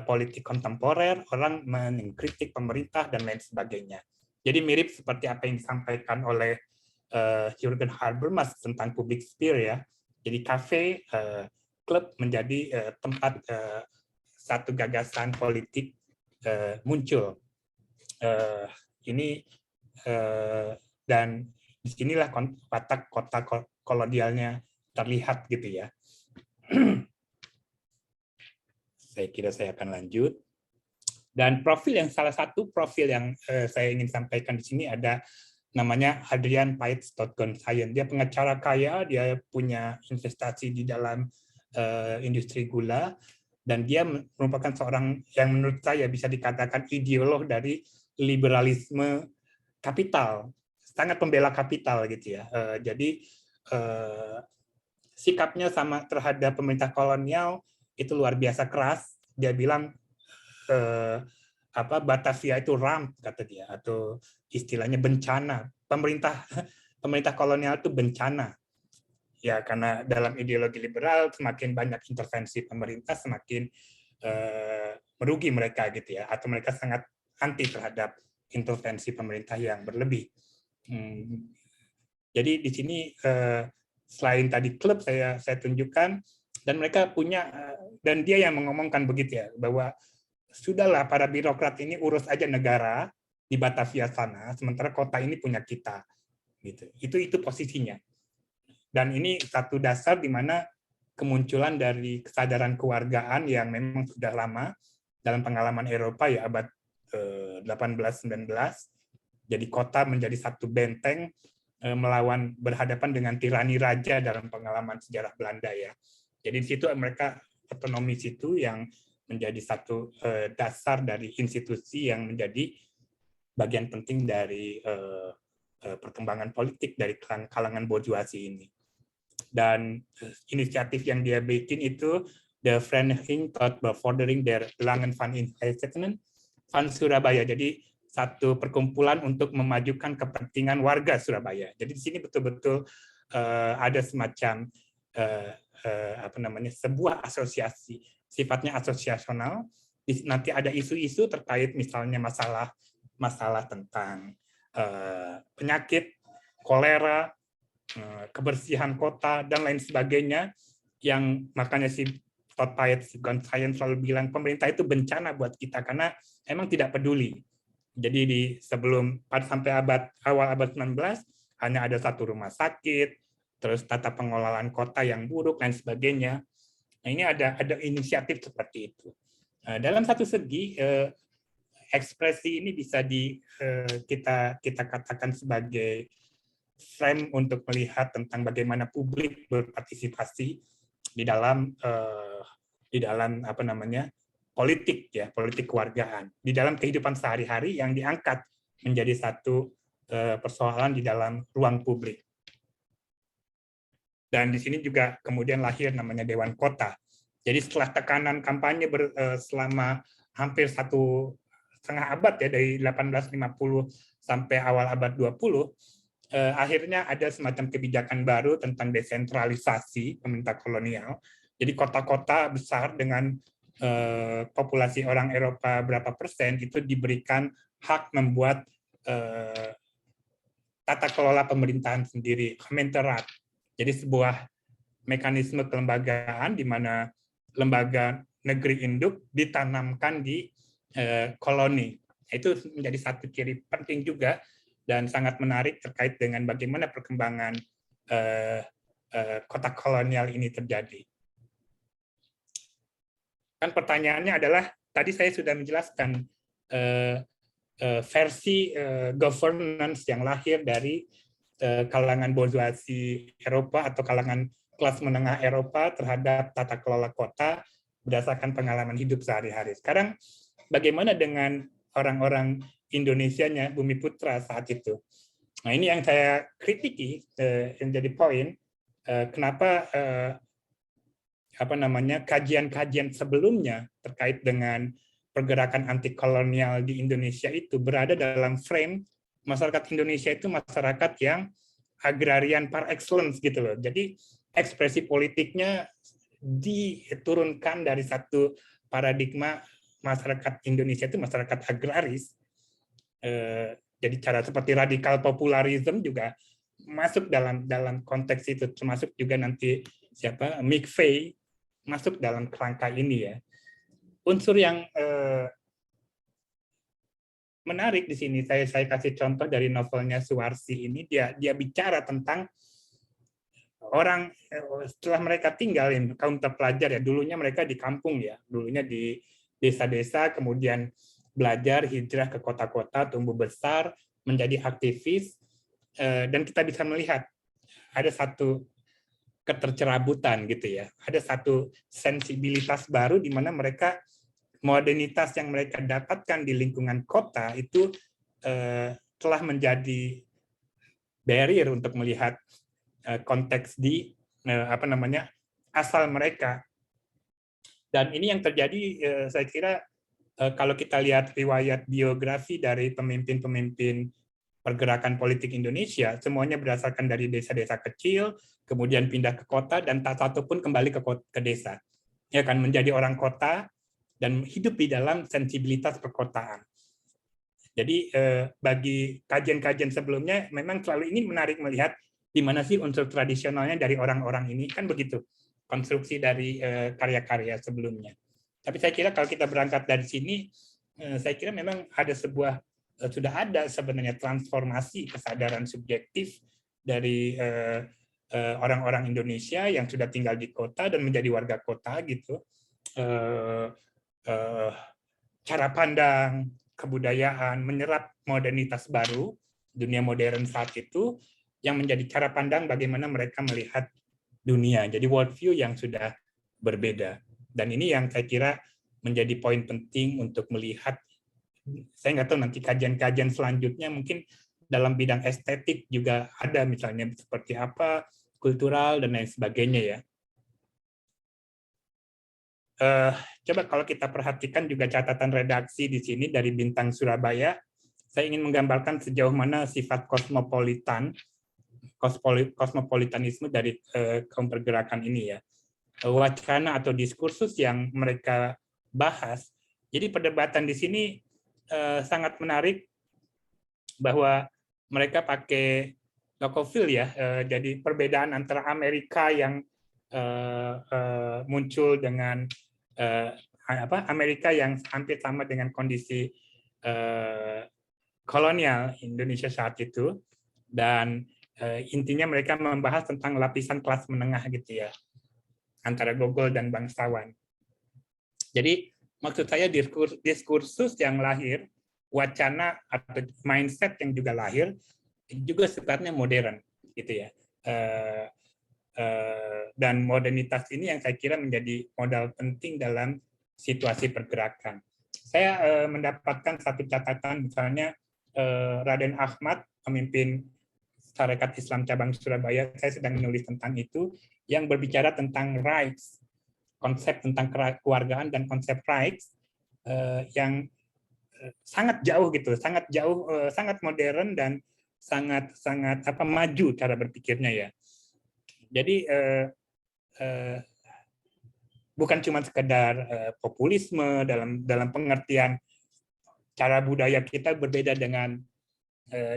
politik kontemporer, orang mengkritik pemerintah dan lain sebagainya. Jadi mirip seperti apa yang disampaikan oleh Jürgen Habermas tentang public sphere ya. Jadi kafe, klub menjadi tempat satu gagasan politik muncul. Ini dan disinilah watak kota kolonialnya terlihat gitu ya. Saya kira saya akan lanjut. Dan salah satu profil yang saya ingin sampaikan di sini ada namanya Adrian Paetz Gonsayen. Dia pengacara kaya, dia punya investasi di dalam industri gula, dan dia merupakan seorang yang menurut saya bisa dikatakan ideolog dari liberalisme kapital, sangat pembela kapital gitu ya. Jadi sikapnya sama terhadap pemerintah kolonial itu luar biasa keras. Dia bilang Batavia itu ramp, kata dia, atau istilahnya bencana. Pemerintah pemerintah kolonial itu bencana. Ya, karena dalam ideologi liberal semakin banyak intervensi pemerintah semakin merugi mereka gitu ya, atau mereka sangat anti terhadap intervensi pemerintah yang berlebih. Jadi di sini selain tadi klub saya tunjukkan, dan mereka punya, dan dia yang mengomongkan begitu ya, bahwa sudahlah para birokrat ini urus aja negara di Batavia sana, sementara kota ini punya kita. Gitu. Itu posisinya. Dan ini satu dasar di mana kemunculan dari kesadaran kewargaan yang memang sudah lama dalam pengalaman Eropa ya abad 18-19. Jadi kota menjadi satu benteng berhadapan dengan tirani raja dalam pengalaman sejarah Belanda ya. Jadi di situ mereka otonomi situ yang menjadi satu dasar dari institusi yang menjadi bagian penting dari perkembangan politik dari kalangan bourgeoisie ini. Dan inisiatif yang dia bikin itu the Vereniging tot Bevordering der Belangen van Inheemden van Surabaya. Jadi satu perkumpulan untuk memajukan kepentingan warga Surabaya. Jadi di sini betul-betul ada semacam sebuah asosiasi, sifatnya asosiasional. Nanti ada isu-isu terkait misalnya masalah tentang penyakit, kolera, kebersihan kota, dan lain sebagainya, yang makanya si Todd Piatt, si Gonsayan selalu bilang pemerintah itu bencana buat kita karena emang tidak peduli. Jadi sampai awal abad 19 hanya ada satu rumah sakit, terus tata pengelolaan kota yang buruk dan sebagainya. Nah, ini ada inisiatif seperti itu. Dalam satu segi ekspresi ini bisa kita katakan sebagai frame untuk melihat tentang bagaimana publik berpartisipasi di dalam politik ya, politik kewargaan di dalam kehidupan sehari-hari yang diangkat menjadi satu persoalan di dalam ruang publik. Dan di sini juga kemudian lahir namanya Dewan Kota. Jadi setelah tekanan kampanye selama hampir 1,5 abad ya, dari 1850 sampai awal abad 20, akhirnya ada semacam kebijakan baru tentang desentralisasi pemerintah kolonial. Jadi kota-kota besar dengan populasi orang Eropa berapa persen itu diberikan hak membuat tata kelola pemerintahan sendiri, Gemeenteraad. Jadi sebuah mekanisme kelembagaan di mana lembaga negeri induk ditanamkan di koloni. Itu menjadi satu ciri penting juga dan sangat menarik terkait dengan bagaimana perkembangan kota kolonial ini terjadi. Kan pertanyaannya adalah, tadi saya sudah menjelaskan versi governance yang lahir dari kalangan bourgeoisie Eropa atau kalangan kelas menengah Eropa terhadap tata kelola kota berdasarkan pengalaman hidup sehari-hari. Sekarang bagaimana dengan orang-orang Indonesianya, Bumi Putra saat itu? Nah, ini yang saya kritiki, yang jadi poin, kenapa kajian-kajian sebelumnya terkait dengan pergerakan anti kolonial di Indonesia itu berada dalam frame masyarakat Indonesia itu masyarakat yang agrarian par excellence gitu loh. Jadi ekspresi politiknya diturunkan dari satu paradigma masyarakat Indonesia itu masyarakat agraris. Jadi cara seperti radikal popularisme juga masuk dalam konteks itu, termasuk juga nanti McVeigh masuk dalam kerangka ini ya. Unsur yang menarik di sini saya kasih contoh dari novelnya Suwarsi ini, dia bicara tentang orang setelah mereka tinggal kaum terpelajar ya, dulunya mereka di kampung ya, dulunya di desa-desa, kemudian belajar, hijrah ke kota-kota, tumbuh besar, menjadi aktivis, dan kita bisa melihat ada satu ketercerabutan gitu ya, ada satu sensibilitas baru di mana mereka modernitas yang mereka dapatkan di lingkungan kota itu telah menjadi barrier untuk melihat konteks di asal mereka. Dan ini yang terjadi, saya kira kalau kita lihat riwayat biografi dari pemimpin-pemimpin pergerakan politik Indonesia, semuanya berdasarkan dari desa-desa kecil, kemudian pindah ke kota, dan tak satu pun kembali ke desa. Ya kan, menjadi orang kota dan hidup di dalam sensibilitas perkotaan. Jadi bagi kajian-kajian sebelumnya, memang selalu ini menarik melihat di mana sih unsur tradisionalnya dari orang-orang ini, kan begitu konstruksi dari karya-karya sebelumnya. Tapi saya kira kalau kita berangkat dari sini, saya kira memang ada sebuah sudah ada sebenarnya transformasi kesadaran subjektif dari orang-orang Indonesia yang sudah tinggal di kota dan menjadi warga kota gitu. Cara pandang, kebudayaan, menyerap modernitas baru, dunia modern saat itu, yang menjadi cara pandang bagaimana mereka melihat dunia. Jadi worldview yang sudah berbeda. Dan ini yang saya kira menjadi poin penting untuk melihat. Saya nggak tahu nanti kajian-kajian selanjutnya mungkin dalam bidang estetik juga ada, misalnya seperti apa, kultural, dan lain sebagainya ya. Coba kalau kita perhatikan juga catatan redaksi di sini dari Bintang Surabaya, saya ingin menggambarkan sejauh mana sifat kosmopolitanisme dari kaum pergerakan ini ya. Wacana atau diskursus yang mereka bahas. Jadi perdebatan di sini sangat menarik bahwa mereka pakai Tocqueville ya. Jadi perbedaan antara Amerika yang muncul dengan Amerika yang hampir sama dengan kondisi kolonial Indonesia saat itu, dan intinya mereka membahas tentang lapisan kelas menengah gitu ya, antara Gogol dan bangsawan. Jadi maksud saya diskursus yang lahir, wacana atau mindset yang juga lahir, juga sifatnya modern gitu ya. Dan modernitas ini yang saya kira menjadi modal penting dalam situasi pergerakan. Saya mendapatkan satu catatan, misalnya Raden Ahmad, pemimpin Sarekat Islam Cabang Surabaya, saya sedang menulis tentang itu, yang berbicara tentang rights, konsep tentang kekeluargaan dan konsep rights yang sangat jauh gitu, sangat modern dan sangat maju cara berpikirnya ya. Jadi bukan cuma sekedar populisme dalam pengertian cara budaya kita berbeda dengan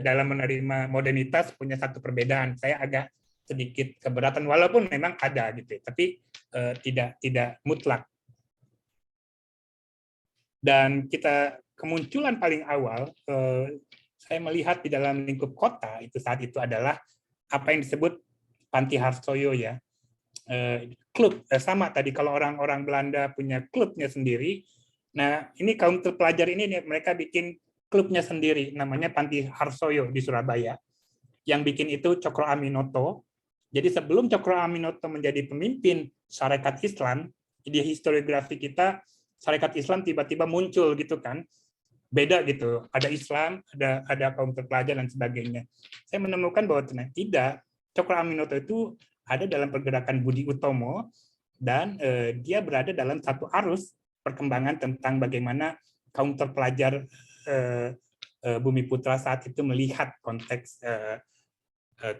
dalam menerima modernitas, punya satu perbedaan. Saya agak sedikit keberatan, walaupun memang ada gitu, tapi tidak mutlak. Dan kita kemunculan paling awal, saya melihat di dalam lingkup kota itu saat itu adalah apa yang disebut Panti Harsoyo ya, klub. Sama tadi kalau orang-orang Belanda punya klubnya sendiri, nah ini kaum terpelajar ini mereka bikin klubnya sendiri, namanya Panti Harsoyo di Surabaya. Yang bikin itu Cokro Aminoto. Jadi sebelum Cokro Aminoto menjadi pemimpin Sarekat Islam, di historiografi kita Sarekat Islam tiba-tiba muncul gitu kan, beda gitu, ada Islam, ada kaum terpelajar dan sebagainya. Saya menemukan bahwa tidak, Cokro Aminoto itu ada dalam pergerakan Budi Utomo, dan dia berada dalam satu arus perkembangan tentang bagaimana kaum terpelajar Bumi Putra saat itu melihat konteks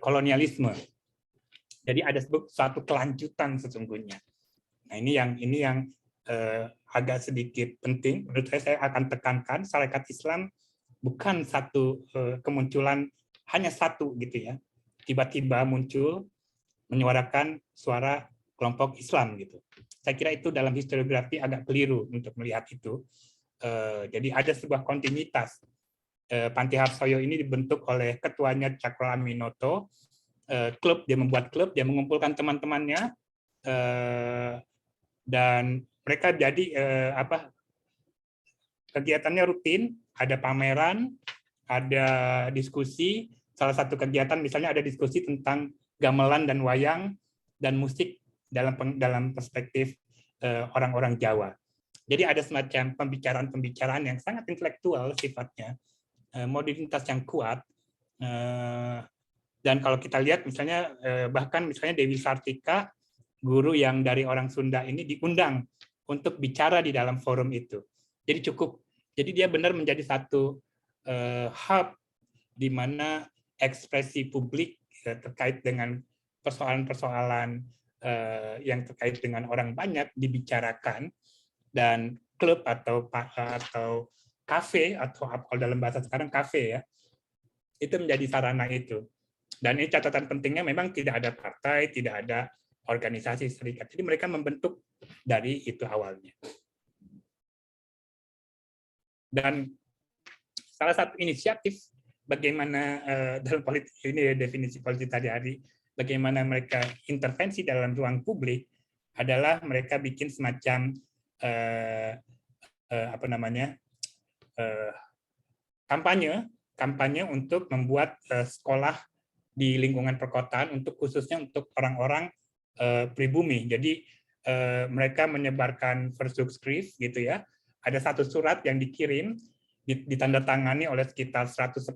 kolonialisme. Jadi ada satu kelanjutan sesungguhnya. Nah ini yang agak sedikit penting. Menurut saya akan tekankan Sarekat Islam bukan satu kemunculan hanya satu gitu ya. Tiba-tiba muncul menyuarakan suara kelompok Islam gitu. Saya kira itu dalam historiografi agak keliru untuk melihat itu. Jadi ada sebuah kontinuitas. Panti Harsoyo ini dibentuk oleh ketuanya Cakro Aminoto. Klub, dia membuat klub, dia mengumpulkan teman-temannya, dan mereka jadi kegiatannya rutin, ada pameran, ada diskusi. Salah satu kegiatan misalnya ada diskusi tentang gamelan dan wayang dan musik dalam perspektif orang-orang Jawa. Jadi ada semacam pembicaraan-pembicaraan yang sangat intelektual sifatnya, modernitas yang kuat. Dan kalau kita lihat misalnya bahkan misalnya Dewi Sartika, guru yang dari orang Sunda ini diundang untuk bicara di dalam forum itu. Jadi dia benar menjadi satu hub di mana ekspresi publik terkait dengan persoalan-persoalan yang terkait dengan orang banyak dibicarakan, dan klub atau kafe, atau kalau dalam bahasa sekarang kafe ya, itu menjadi sarana itu. Dan ini catatan pentingnya, memang tidak ada partai, tidak ada organisasi serikat. Jadi mereka membentuk dari itu awalnya. Dan salah satu inisiatif bagaimana dalam politik ini, definisi politik tadi hari, bagaimana mereka intervensi dalam ruang publik adalah mereka bikin semacam kampanye untuk membuat sekolah di lingkungan perkotaan, untuk khususnya untuk orang-orang pribumi. Jadi mereka menyebarkan subskrip gitu ya. Ada satu surat yang dikirim, ditandatangani oleh sekitar 110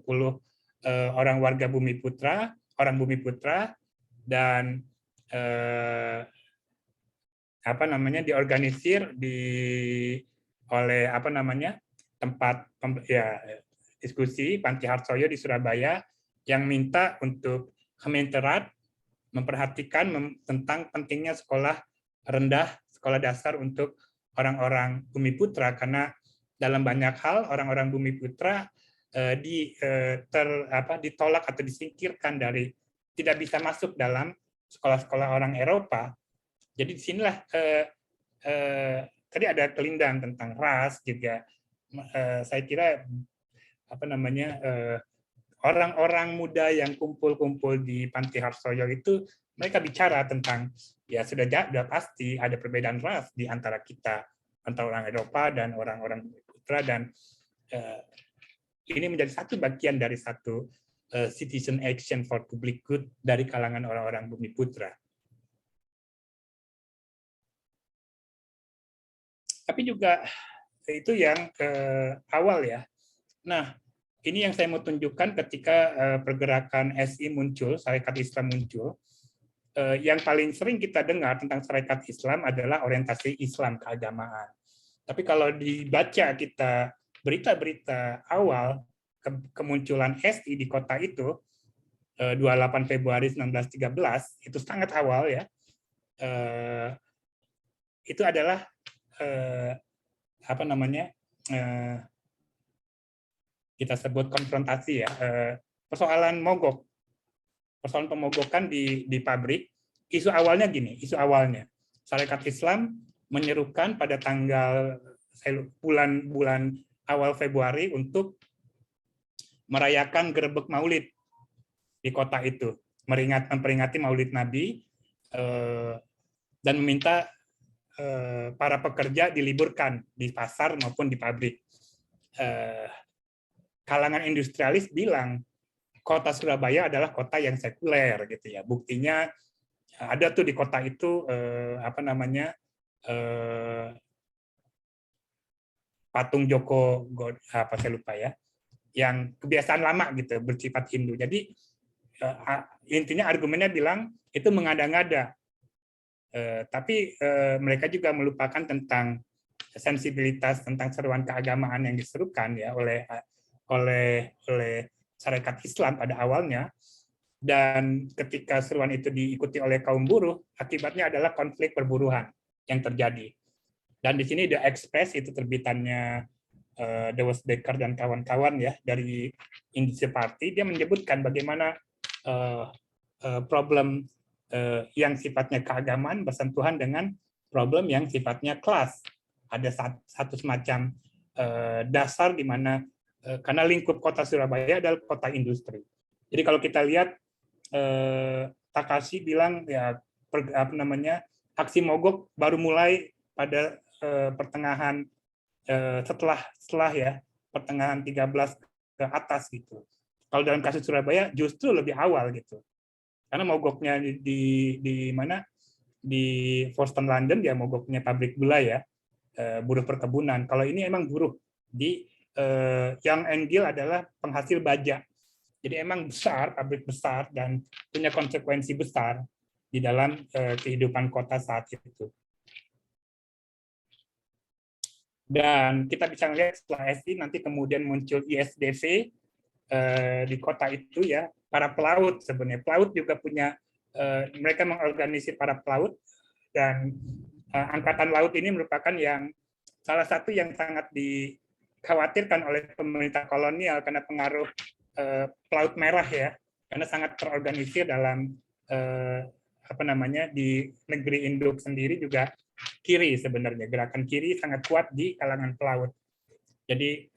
orang warga Bumi Putra, dan diorganisir oleh tempat ya diskusi Panti Harsoyo di Surabaya, yang minta untuk Kementerian memperhatikan tentang pentingnya sekolah rendah, sekolah dasar untuk orang-orang Bumi Putra, karena dalam banyak hal orang-orang Bumi Putra ditolak atau disingkirkan dari, tidak bisa masuk dalam sekolah-sekolah orang Eropa. Jadi disinilah tadi ada kelindahan tentang ras juga. Saya kira orang-orang muda yang kumpul-kumpul di Panti Harsoyo itu, mereka bicara tentang, ya sudah pasti ada perbedaan ras di antara kita, antara orang Eropa dan orang-orang Putra, dan ini menjadi satu bagian dari satu citizen action for public good dari kalangan orang-orang Bumi Putra. Tapi juga itu yang awal ya. Nah, ini yang saya mau tunjukkan ketika pergerakan SI muncul, Sarekat Islam muncul. Yang paling sering kita dengar tentang Sarekat Islam adalah orientasi Islam keagamaan. Tapi kalau dibaca kita berita-berita awal kemunculan SI di kota itu, 28 Februari 1913, itu sangat awal ya. Itu adalah kita sebut konfrontasi ya, persoalan mogok, persoalan pemogokan di pabrik. Isu awalnya gini, Sarekat Islam menyerukan pada tanggal bulan awal Februari untuk merayakan gerebek Maulid di kota itu, memperingati Maulid Nabi, dan meminta para pekerja diliburkan di pasar maupun di pabrik. Kalangan industrialis bilang kota Surabaya adalah kota yang sekuler gitu ya. Buktinya ada tuh di kota itu patung Joko, saya lupa ya, yang kebiasaan lama gitu, bersifat Hindu. Jadi intinya argumennya bilang itu mengada-ngada. Tapi mereka juga melupakan tentang sensibilitas tentang seruan keagamaan yang diserukan ya oleh Sarekat Islam pada awalnya. Dan ketika seruan itu diikuti oleh kaum buruh, akibatnya adalah konflik perburuhan yang terjadi. Dan di sini The Express, itu terbitannya Dewes Dekker dan kawan-kawan ya dari Indische Party, dia menyebutkan bagaimana problem yang sifatnya keagamaan bersentuhan dengan problem yang sifatnya kelas. Ada satu semacam dasar di mana karena lingkup kota Surabaya adalah kota industri. Jadi kalau kita lihat Takashi bilang ya aksi mogok baru mulai pada pertengahan setelah ya pertengahan 13 ke atas gitu. Kalau dalam kasus Surabaya justru lebih awal gitu. Karena mogoknya di mana di Forston London ya mogoknya pabrik gula ya, buruh perkebunan. Kalau ini emang buruh di Young and Gill adalah penghasil baja. Jadi emang besar, pabrik besar dan punya konsekuensi besar di dalam kehidupan kota saat itu. Dan kita bisa lihat setelah SI nanti kemudian muncul ISDV di kota itu ya, para pelaut sebenarnya. Pelaut juga punya, mereka mengorganisir para pelaut, dan angkatan laut ini merupakan yang salah satu yang sangat dikhawatirkan oleh pemerintah kolonial karena pengaruh pelaut merah ya, karena sangat terorganisir dalam apa namanya, di negeri induk sendiri juga kiri sebenarnya, gerakan kiri sangat kuat di kalangan pelaut. Jadi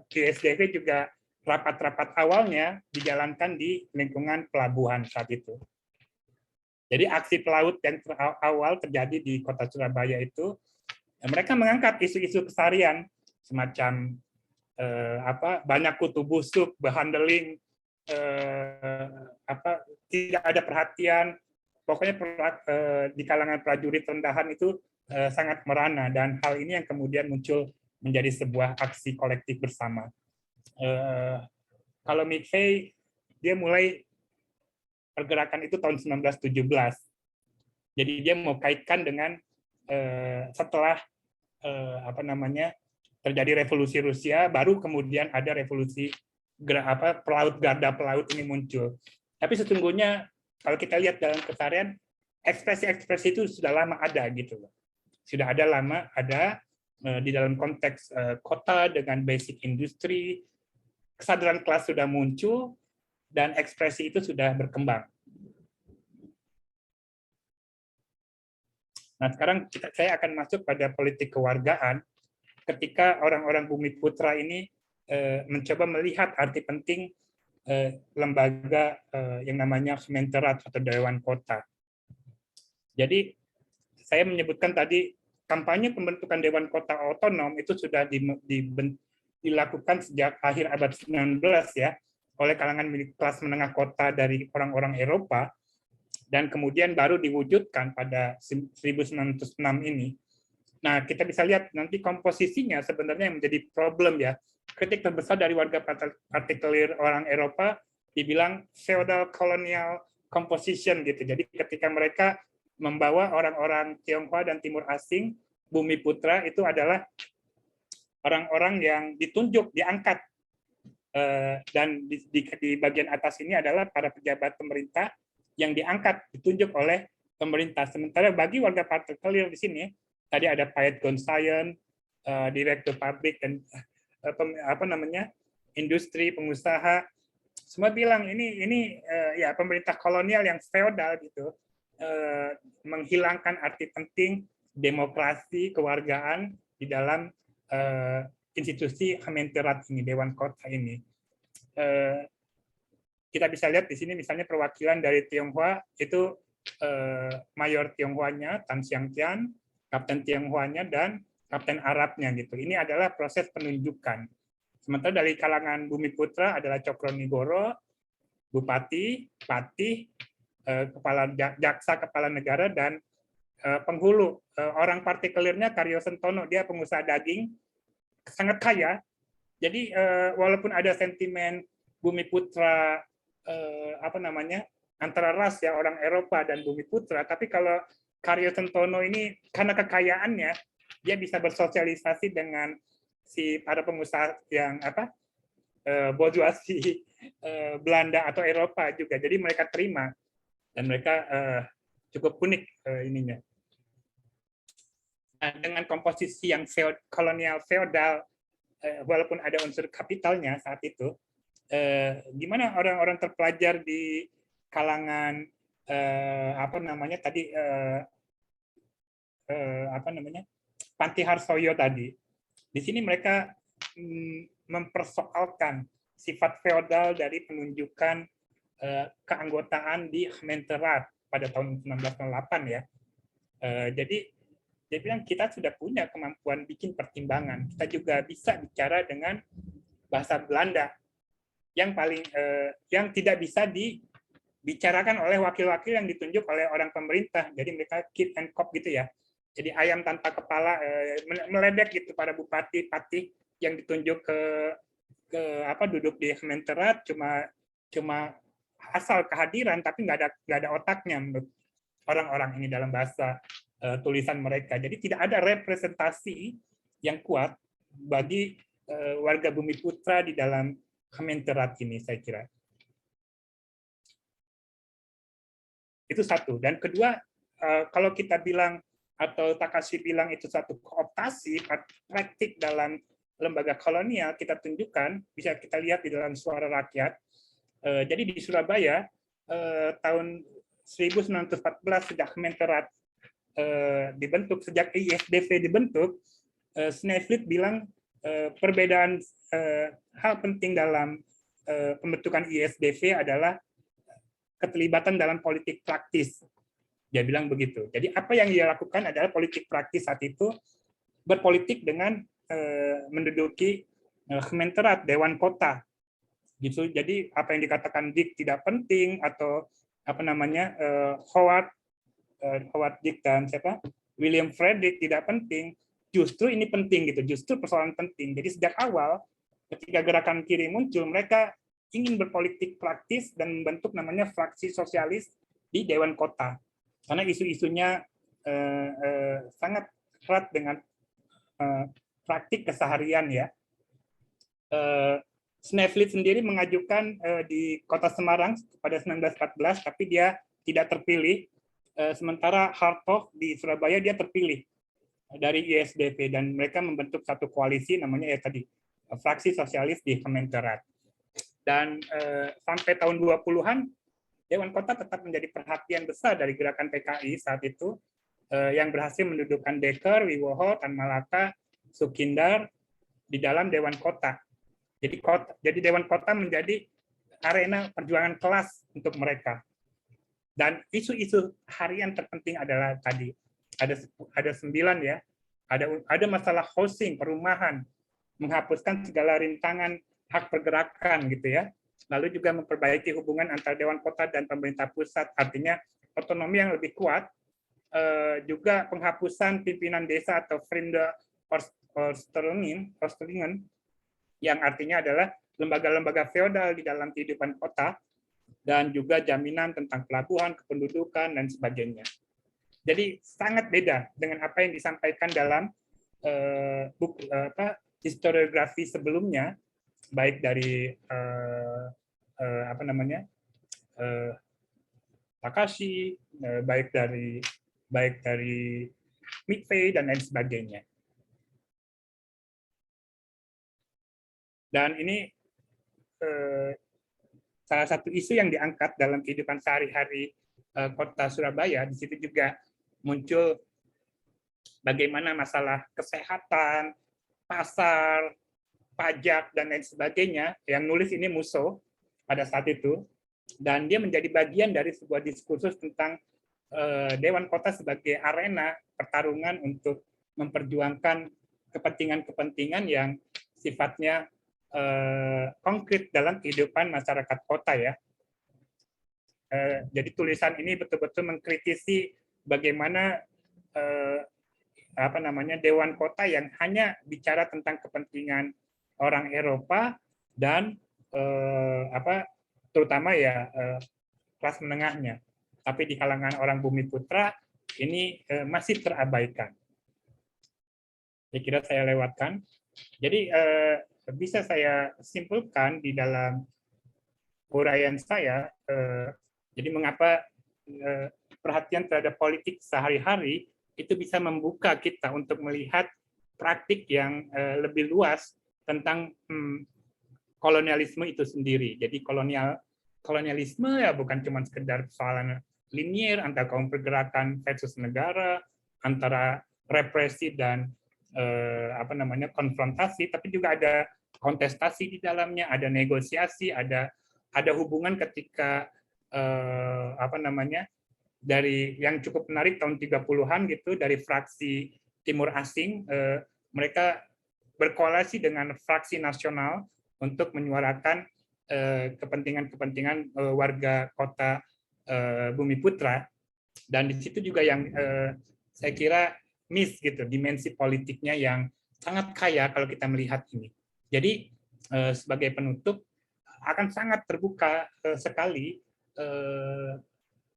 QSDV juga rapat-rapat awalnya dijalankan di lingkungan pelabuhan saat itu. Jadi aksi pelaut yang awal terjadi di kota Surabaya itu, mereka mengangkat isu-isu keseharian semacam banyak kutu busuk, behandeling, tidak ada perhatian, pokoknya di kalangan prajurit rendahan itu sangat merana, dan hal ini yang kemudian muncul menjadi sebuah aksi kolektif bersama. Kalau McVeigh, dia mulai pergerakan itu tahun 1917. Jadi dia mau kaitkan dengan setelah terjadi revolusi Rusia, baru kemudian ada revolusi pelaut, garda pelaut ini muncul. Tapi sesungguhnya kalau kita lihat dalam keseharian, ekspresi-ekspresi itu sudah lama ada gitu loh. Sudah ada lama ada di dalam konteks kota dengan basic industri, kesadaran kelas sudah muncul, dan ekspresi itu sudah berkembang. Nah, sekarang saya akan masuk pada politik kewargaan, ketika orang-orang Bumi Putra ini mencoba melihat arti penting lembaga yang namanya Kementerian atau Dewan Kota. Jadi, saya menyebutkan tadi, kampanye pembentukan Dewan Kota Otonom itu sudah dilakukan sejak akhir abad 19 ya, oleh kalangan kelas menengah kota dari orang-orang Eropa, dan kemudian baru diwujudkan pada 1906 ini. Nah, kita bisa lihat nanti komposisinya sebenarnya yang menjadi problem ya. Kritik terbesar dari warga partikelir orang Eropa dibilang feudal colonial composition gitu. Jadi ketika mereka membawa orang-orang Tionghoa dan Timur Asing, Bumi Putra itu adalah orang-orang yang ditunjuk, diangkat. Dan di bagian atas ini adalah para pejabat pemerintah yang diangkat, ditunjuk oleh pemerintah. Sementara bagi warga partikelir di sini, tadi ada Payet Gonsayen, direktur pabrik dan industri, pengusaha, semua bilang ini ya pemerintah kolonial yang feodal gitu, menghilangkan arti penting demokrasi kewargaan di dalam institusi Kementerian ini, Dewan Kota ini. Kita bisa lihat di sini misalnya perwakilan dari Tionghoa itu Mayor Tionghoanya Tan Siang Tian, Kapten Tionghoanya, dan Kapten Arabnya gitu. Ini adalah proses penunjukan. Sementara dari kalangan Bumi Putra adalah Cokronigoro, Bupati, Patih, Kepala Jaksa, Kepala Negara, dan penghulu. Orang partikelirnya Karyo Sentono, dia pengusaha daging, sangat kaya. Jadi walaupun ada sentimen Bumi Putra antara ras ya, orang Eropa dan Bumi Putra, tapi kalau Karyo Sentono ini karena kekayaannya dia bisa bersosialisasi dengan si para pengusaha yang bourgeoisie Belanda atau Eropa juga, jadi mereka terima dan mereka cukup unik ininya. Nah, dengan komposisi yang kolonial feodal, walaupun ada unsur kapitalnya saat itu, gimana orang-orang terpelajar di kalangan Panti Harsoyo tadi. Di sini mereka mempersoalkan sifat feodal dari penunjukan keanggotaan di Kementerian pada tahun 1908 ya. Jadi dia bilang kita sudah punya kemampuan bikin pertimbangan. Kita juga bisa bicara dengan bahasa Belanda yang paling yang tidak bisa dibicarakan oleh wakil-wakil yang ditunjuk oleh orang pemerintah. Jadi mereka kid and cop gitu ya. Jadi ayam tanpa kepala, meledek gitu para bupati, patih yang ditunjuk ke duduk di Kementerian cuma asal kehadiran tapi nggak ada otaknya menurut orang-orang ini dalam bahasa tulisan mereka. Jadi tidak ada representasi yang kuat bagi warga Bumi Putra di dalam Kementerian ini, saya kira. Itu satu. Dan kedua, kalau kita bilang atau Takashi bilang itu satu kooptasi praktik dalam lembaga kolonial, kita tunjukkan, bisa kita lihat di dalam Suara Rakyat. Jadi di Surabaya tahun 1914 sejak Kementerian dibentuk, sejak ISDV dibentuk, Sneflit bilang perbedaan hal penting dalam pembentukan ISDV adalah keterlibatan dalam politik praktis. Dia bilang begitu. Jadi apa yang dia lakukan adalah politik praktis saat itu, berpolitik dengan menduduki Kementerian Dewan Kota. Gitu. Jadi apa yang dikatakan Dick tidak penting atau apa namanya Howard Dick dan siapa William Frederick tidak penting, justru ini penting gitu. Justru persoalan penting. Jadi sejak awal ketika gerakan kiri muncul, mereka ingin berpolitik praktis dan membentuk namanya fraksi sosialis di Dewan Kota. Karena isu-isunya sangat erat dengan praktik keseharian ya. Sneflit sendiri mengajukan di Kota Semarang pada 1914, tapi dia tidak terpilih. Sementara Hartog di Surabaya dia terpilih dari ISDP dan mereka membentuk satu koalisi namanya ya tadi fraksi sosialis di Kementerian. Dan sampai tahun 20-an, Dewan Kota tetap menjadi perhatian besar dari gerakan PKI saat itu, yang berhasil mendudukkan Dekker, Wiwoho, Tan Malaka, Sukindar di dalam Dewan Kota. Jadi Dewan Kota menjadi arena perjuangan kelas untuk mereka. Dan isu-isu harian terpenting adalah tadi, ada 9 ya, ada masalah housing, perumahan, menghapuskan segala rintangan hak pergerakan gitu ya. Lalu juga memperbaiki hubungan antara Dewan Kota dan pemerintah pusat, artinya otonomi yang lebih kuat, juga penghapusan pimpinan desa atau Vrinde Oosterlingen, yang artinya adalah lembaga-lembaga feodal di dalam kehidupan kota, dan juga jaminan tentang pelabuhan, kependudukan, dan sebagainya. Jadi sangat beda dengan apa yang disampaikan dalam buku historiografi sebelumnya, baik dari Takashi, baik dari Midway dan lain sebagainya. Dan ini salah satu isu yang diangkat dalam kehidupan sehari-hari kota Surabaya. Di situ juga muncul bagaimana masalah kesehatan, pasar, pajak, dan lain sebagainya. Yang nulis ini Musso pada saat itu. Dan dia menjadi bagian dari sebuah diskursus tentang Dewan Kota sebagai arena pertarungan untuk memperjuangkan kepentingan-kepentingan yang sifatnya konkret dalam kehidupan masyarakat kota ya. Jadi tulisan ini betul-betul mengkritisi bagaimana Dewan Kota yang hanya bicara tentang kepentingan orang Eropa dan terutama ya kelas menengahnya. Tapi di kalangan orang Bumiputra ini masih terabaikan. Saya kira saya lewatkan. Jadi bisa saya simpulkan di dalam uraian saya, jadi mengapa perhatian terhadap politik sehari-hari itu bisa membuka kita untuk melihat praktik yang lebih luas tentang kolonialisme itu sendiri. Jadi kolonialisme ya bukan cuma sekedar persoalan linier antara kaum pergerakan versus negara, antara represi dan konfrontasi, tapi juga ada kontestasi di dalamnya, ada negosiasi, ada hubungan ketika dari yang cukup menarik tahun 30-an gitu, dari fraksi Timur Asing, mereka berkoalisi dengan fraksi nasional untuk menyuarakan kepentingan warga kota Bumiputra. Dan di situ juga yang saya kira miss gitu, dimensi politiknya yang sangat kaya kalau kita melihat ini. Jadi sebagai penutup akan sangat terbuka sekali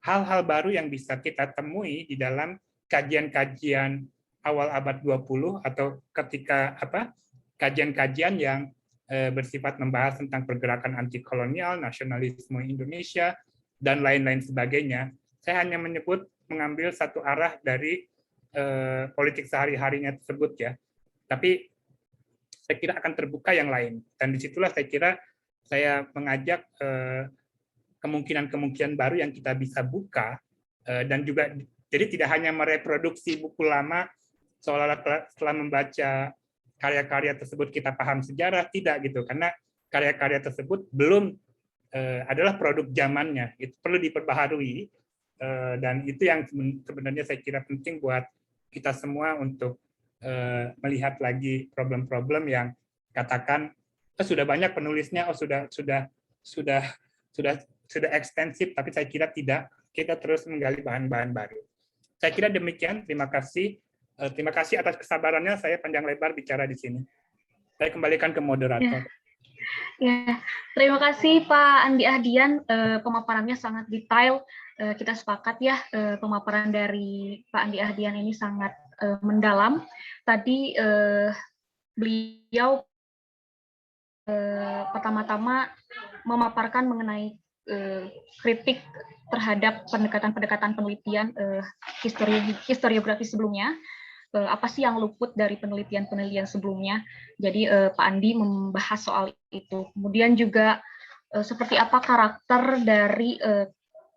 hal-hal baru yang bisa kita temui di dalam kajian-kajian awal abad 20 atau ketika kajian-kajian yang bersifat membahas tentang pergerakan anti kolonial, nasionalisme Indonesia, dan lain-lain sebagainya. Saya hanya mengambil satu arah dari politik sehari-harinya tersebut ya. Tapi saya kira akan terbuka yang lain. Dan disitulah saya kira saya mengajak kemungkinan-kemungkinan baru yang kita bisa buka, dan juga jadi tidak hanya mereproduksi buku lama seolah-olah setelah membaca karya-karya tersebut kita paham sejarah, tidak gitu, karena karya-karya tersebut belum adalah produk zamannya, itu perlu diperbaharui, dan itu yang sebenarnya saya kira penting buat kita semua untuk melihat lagi problem-problem yang katakan sudah banyak penulisnya, sudah ekstensif, tapi saya kira tidak, kita terus menggali bahan-bahan baru. Saya kira demikian, terima kasih. Terima kasih atas kesabarannya, saya panjang lebar bicara di sini. Saya kembalikan ke moderator. Ya, terima kasih Pak Andi Ahdian, pemaparannya sangat detail. Kita sepakat ya, pemaparan dari Pak Andi Ahdian ini sangat mendalam. Tadi beliau pertama-tama memaparkan mengenai kritik terhadap pendekatan-pendekatan penelitian historiografi sebelumnya. Apa sih yang luput dari penelitian-penelitian sebelumnya? Jadi Pak Andi membahas soal itu. Kemudian juga seperti apa karakter dari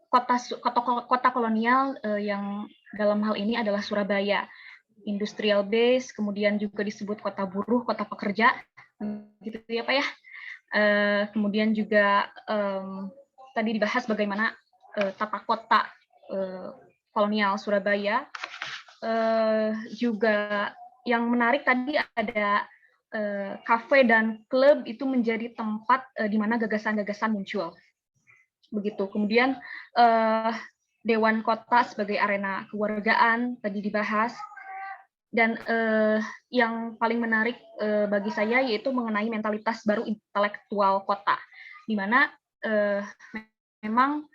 kota kolonial yang dalam hal ini adalah Surabaya, industrial base, kemudian juga disebut kota buruh, kota pekerja, gitu ya Pak ya. Kemudian juga tadi dibahas bagaimana tata kota kolonial Surabaya. Juga yang menarik tadi ada kafe dan klub itu menjadi tempat di mana gagasan-gagasan muncul. Begitu. Kemudian Dewan Kota sebagai arena kewargaan tadi dibahas. Dan yang paling menarik bagi saya yaitu mengenai mentalitas baru intelektual kota, di mana memang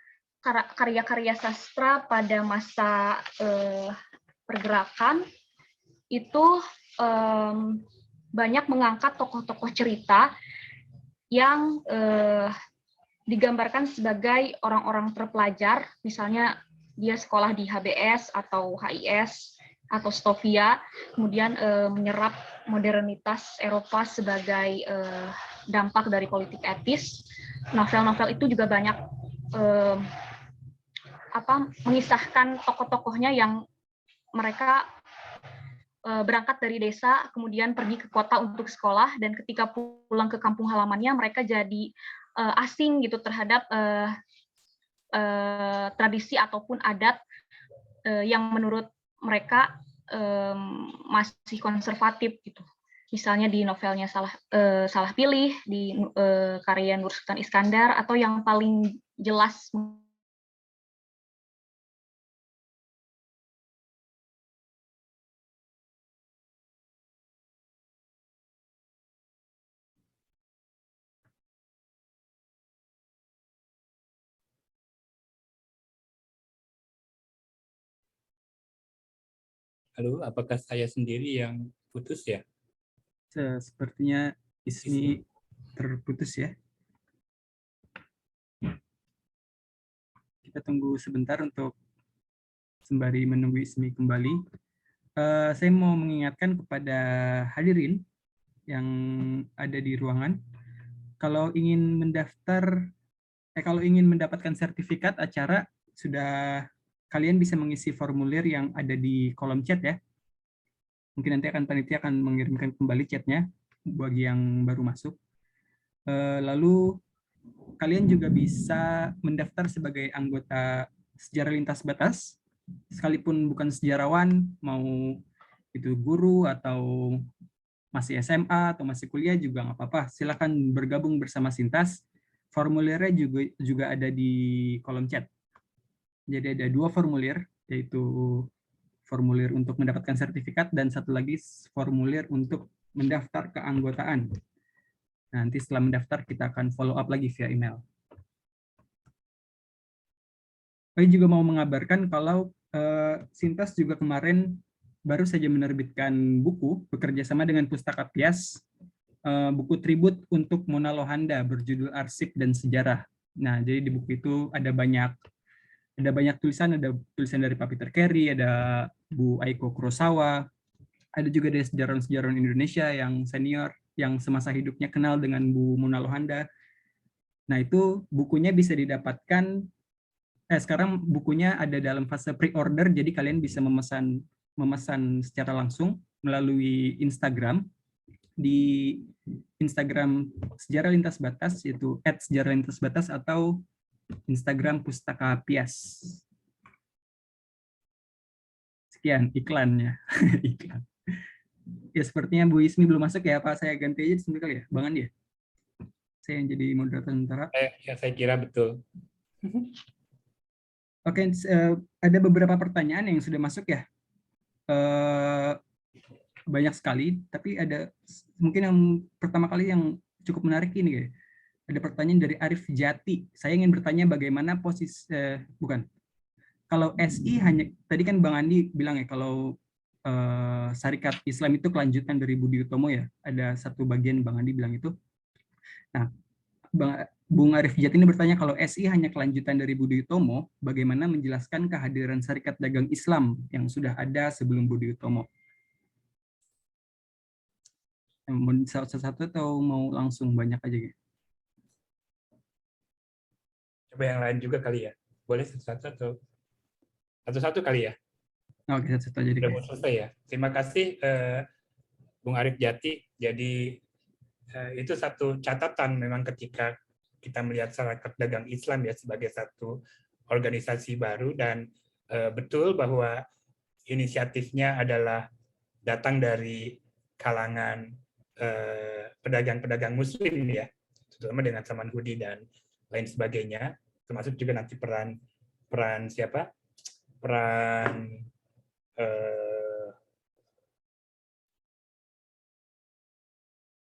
karya-karya sastra pada masa pergerakan itu banyak mengangkat tokoh-tokoh cerita yang digambarkan sebagai orang-orang terpelajar, misalnya dia sekolah di HBS atau HIS atau Stovia, kemudian menyerap modernitas Eropa sebagai dampak dari politik etis. Novel-novel itu juga banyak mengisahkan tokoh-tokohnya yang mereka berangkat dari desa, kemudian pergi ke kota untuk sekolah, dan ketika pulang ke kampung halamannya mereka jadi asing gitu terhadap tradisi ataupun adat yang menurut mereka masih konservatif gitu. Misalnya di novelnya Salah Pilih, di karya Nur Sultan Iskandar, atau yang paling jelas Halo, apakah saya sendiri yang putus ya? Sepertinya Ismi terputus ya. Kita tunggu sebentar untuk sembari menunggu Ismi kembali. Saya mau mengingatkan kepada hadirin yang ada di ruangan, kalau ingin mendapatkan sertifikat acara, kalian bisa mengisi formulir yang ada di kolom chat ya. Mungkin nanti panitia akan mengirimkan kembali chatnya bagi yang baru masuk. Lalu kalian juga bisa mendaftar sebagai anggota Sejarah Lintas Batas, sekalipun bukan sejarawan, mau itu guru atau masih SMA atau masih kuliah juga nggak apa-apa. Silakan bergabung bersama Sintas. Formulirnya juga ada di kolom chat. Jadi ada 2 formulir, yaitu formulir untuk mendapatkan sertifikat dan satu lagi formulir untuk mendaftar keanggotaan. Nanti setelah mendaftar kita akan follow up lagi via email. Saya juga mau mengabarkan kalau Sintas juga kemarin baru saja menerbitkan buku bekerja sama dengan Pustaka Pias buku tribut untuk Mona Lohanda berjudul Arsip dan Sejarah. Nah, jadi di buku itu ada banyak tulisan, ada tulisan dari Pak Peter Carey, ada Bu Aiko Kurosawa, ada juga dari sejarawan-sejarawan Indonesia yang senior, yang semasa hidupnya kenal dengan Bu Mona Lohanda. Nah, itu bukunya bisa didapatkan, sekarang bukunya ada dalam fase pre-order, jadi kalian bisa memesan secara langsung melalui Instagram, di Instagram Sejarah Lintas Batas, yaitu @sejarahlintasbatas atau Instagram Pustaka Pias. Sekian iklannya. Iklan. Ya, sepertinya Bu Ismi belum masuk ya, Pak. Saya ganti aja di sini kali ya, Bang Andi ya? Saya yang jadi moderator sementara. Ya, saya kira betul. Oke, ada beberapa pertanyaan yang sudah masuk ya. Banyak sekali, tapi ada mungkin yang pertama kali yang cukup menarik ini ya. Ada pertanyaan dari Arif Jati. Saya ingin bertanya bagaimana posisi kalau SI hanya, tadi kan Bang Andi bilang ya kalau Syarikat Islam itu kelanjutan dari Budi Utomo ya. Ada satu bagian Bang Andi bilang itu. Nah, Bung Arif Jati ini bertanya kalau SI hanya kelanjutan dari Budi Utomo, bagaimana menjelaskan kehadiran Syarikat Dagang Islam yang sudah ada sebelum Budi Utomo? Mau satu-satu atau mau langsung banyak aja gitu? Coba yang lain juga kali ya. Boleh satu-satu atau satu-satu kali ya? Oke, satu-satu aja. Sudah mau selesai ya. Terima kasih Bung Arif Jati. Jadi itu satu catatan memang ketika kita melihat Syarikat Dagang Islam ya sebagai satu organisasi baru, dan betul bahwa inisiatifnya adalah datang dari kalangan pedagang-pedagang Muslim ya, terutama dengan Saman Hudi dan lain sebagainya, termasuk juga nanti peran siapa? Peran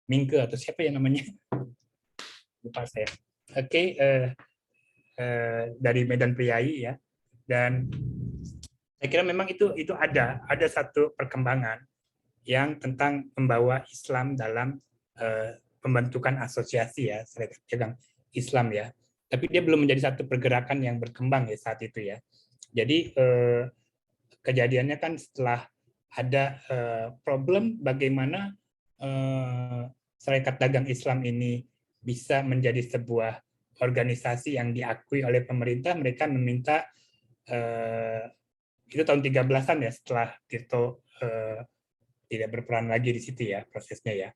Mingke atau siapa ya namanya? Lupa saya. Oke, dari Medan Priai ya, dan saya kira memang itu ada satu perkembangan yang tentang membawa Islam dalam pembentukan asosiasi ya, Syarikat Dagang Islam ya. Tapi dia belum menjadi satu pergerakan yang berkembang ya saat itu ya. Jadi kejadiannya kan setelah ada problem bagaimana Syarikat Dagang Islam ini bisa menjadi sebuah organisasi yang diakui oleh pemerintah. Mereka meminta itu tahun 13-an ya, setelah Tito tidak berperan lagi di situ ya prosesnya ya,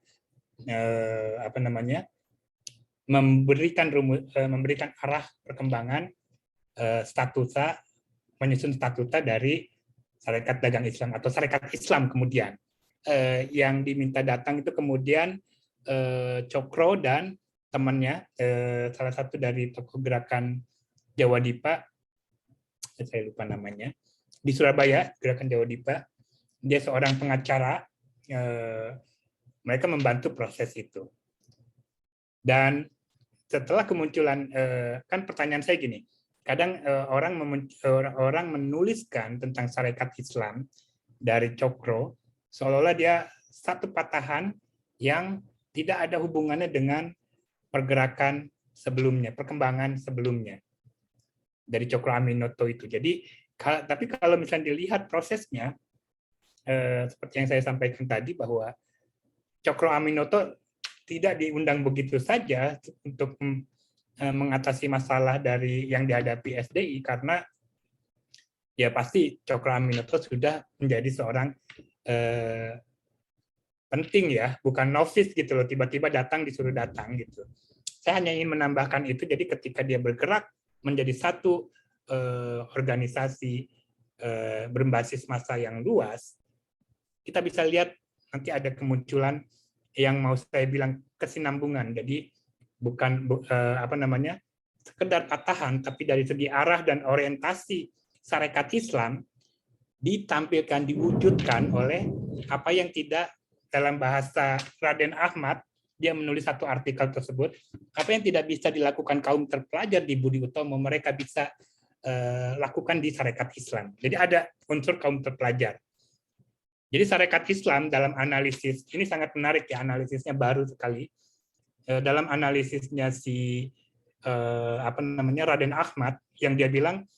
memberikan arah perkembangan statuta, menyusun statuta dari Syarikat Dagang Islam atau Syarikat Islam kemudian. Yang diminta datang itu kemudian Cokro dan temannya, salah satu dari tokoh gerakan Jawa Dipa, saya lupa namanya, di Surabaya, gerakan Jawa Dipa. Dia seorang pengacara, mereka membantu proses itu. Dan setelah kemunculan, kan pertanyaan saya gini, kadang orang menuliskan tentang Syarikat Islam dari Cokro, seolah-olah dia satu patahan yang tidak ada hubungannya dengan pergerakan sebelumnya, perkembangan sebelumnya dari Cokro Aminoto itu. Jadi, tapi kalau misalnya dilihat prosesnya, seperti yang saya sampaikan tadi bahwa Cokro Aminoto tidak diundang begitu saja untuk mengatasi masalah dari yang dihadapi SDI, karena ya pasti Cokro Aminoto sudah menjadi seorang penting ya, bukan novice gitu loh, tiba-tiba datang disuruh datang gitu. Saya hanya ingin menambahkan itu, jadi ketika dia bergerak menjadi satu organisasi berbasis massa yang luas, kita bisa lihat nanti ada kemunculan yang mau saya bilang kesinambungan. Jadi bukan sekedar patahan, tapi dari segi arah dan orientasi Syarikat Islam ditampilkan, diwujudkan oleh apa yang tidak, dalam bahasa Raden Ahmad, dia menulis satu artikel tersebut, apa yang tidak bisa dilakukan kaum terpelajar di Budi Utomo, mereka bisa lakukan di Syarikat Islam. Jadi ada unsur kaum terpelajar. Jadi Sarekat Islam dalam analisis, ini sangat menarik ya, analisisnya baru sekali. Dalam analisisnya Raden Ahmad, yang dia bilang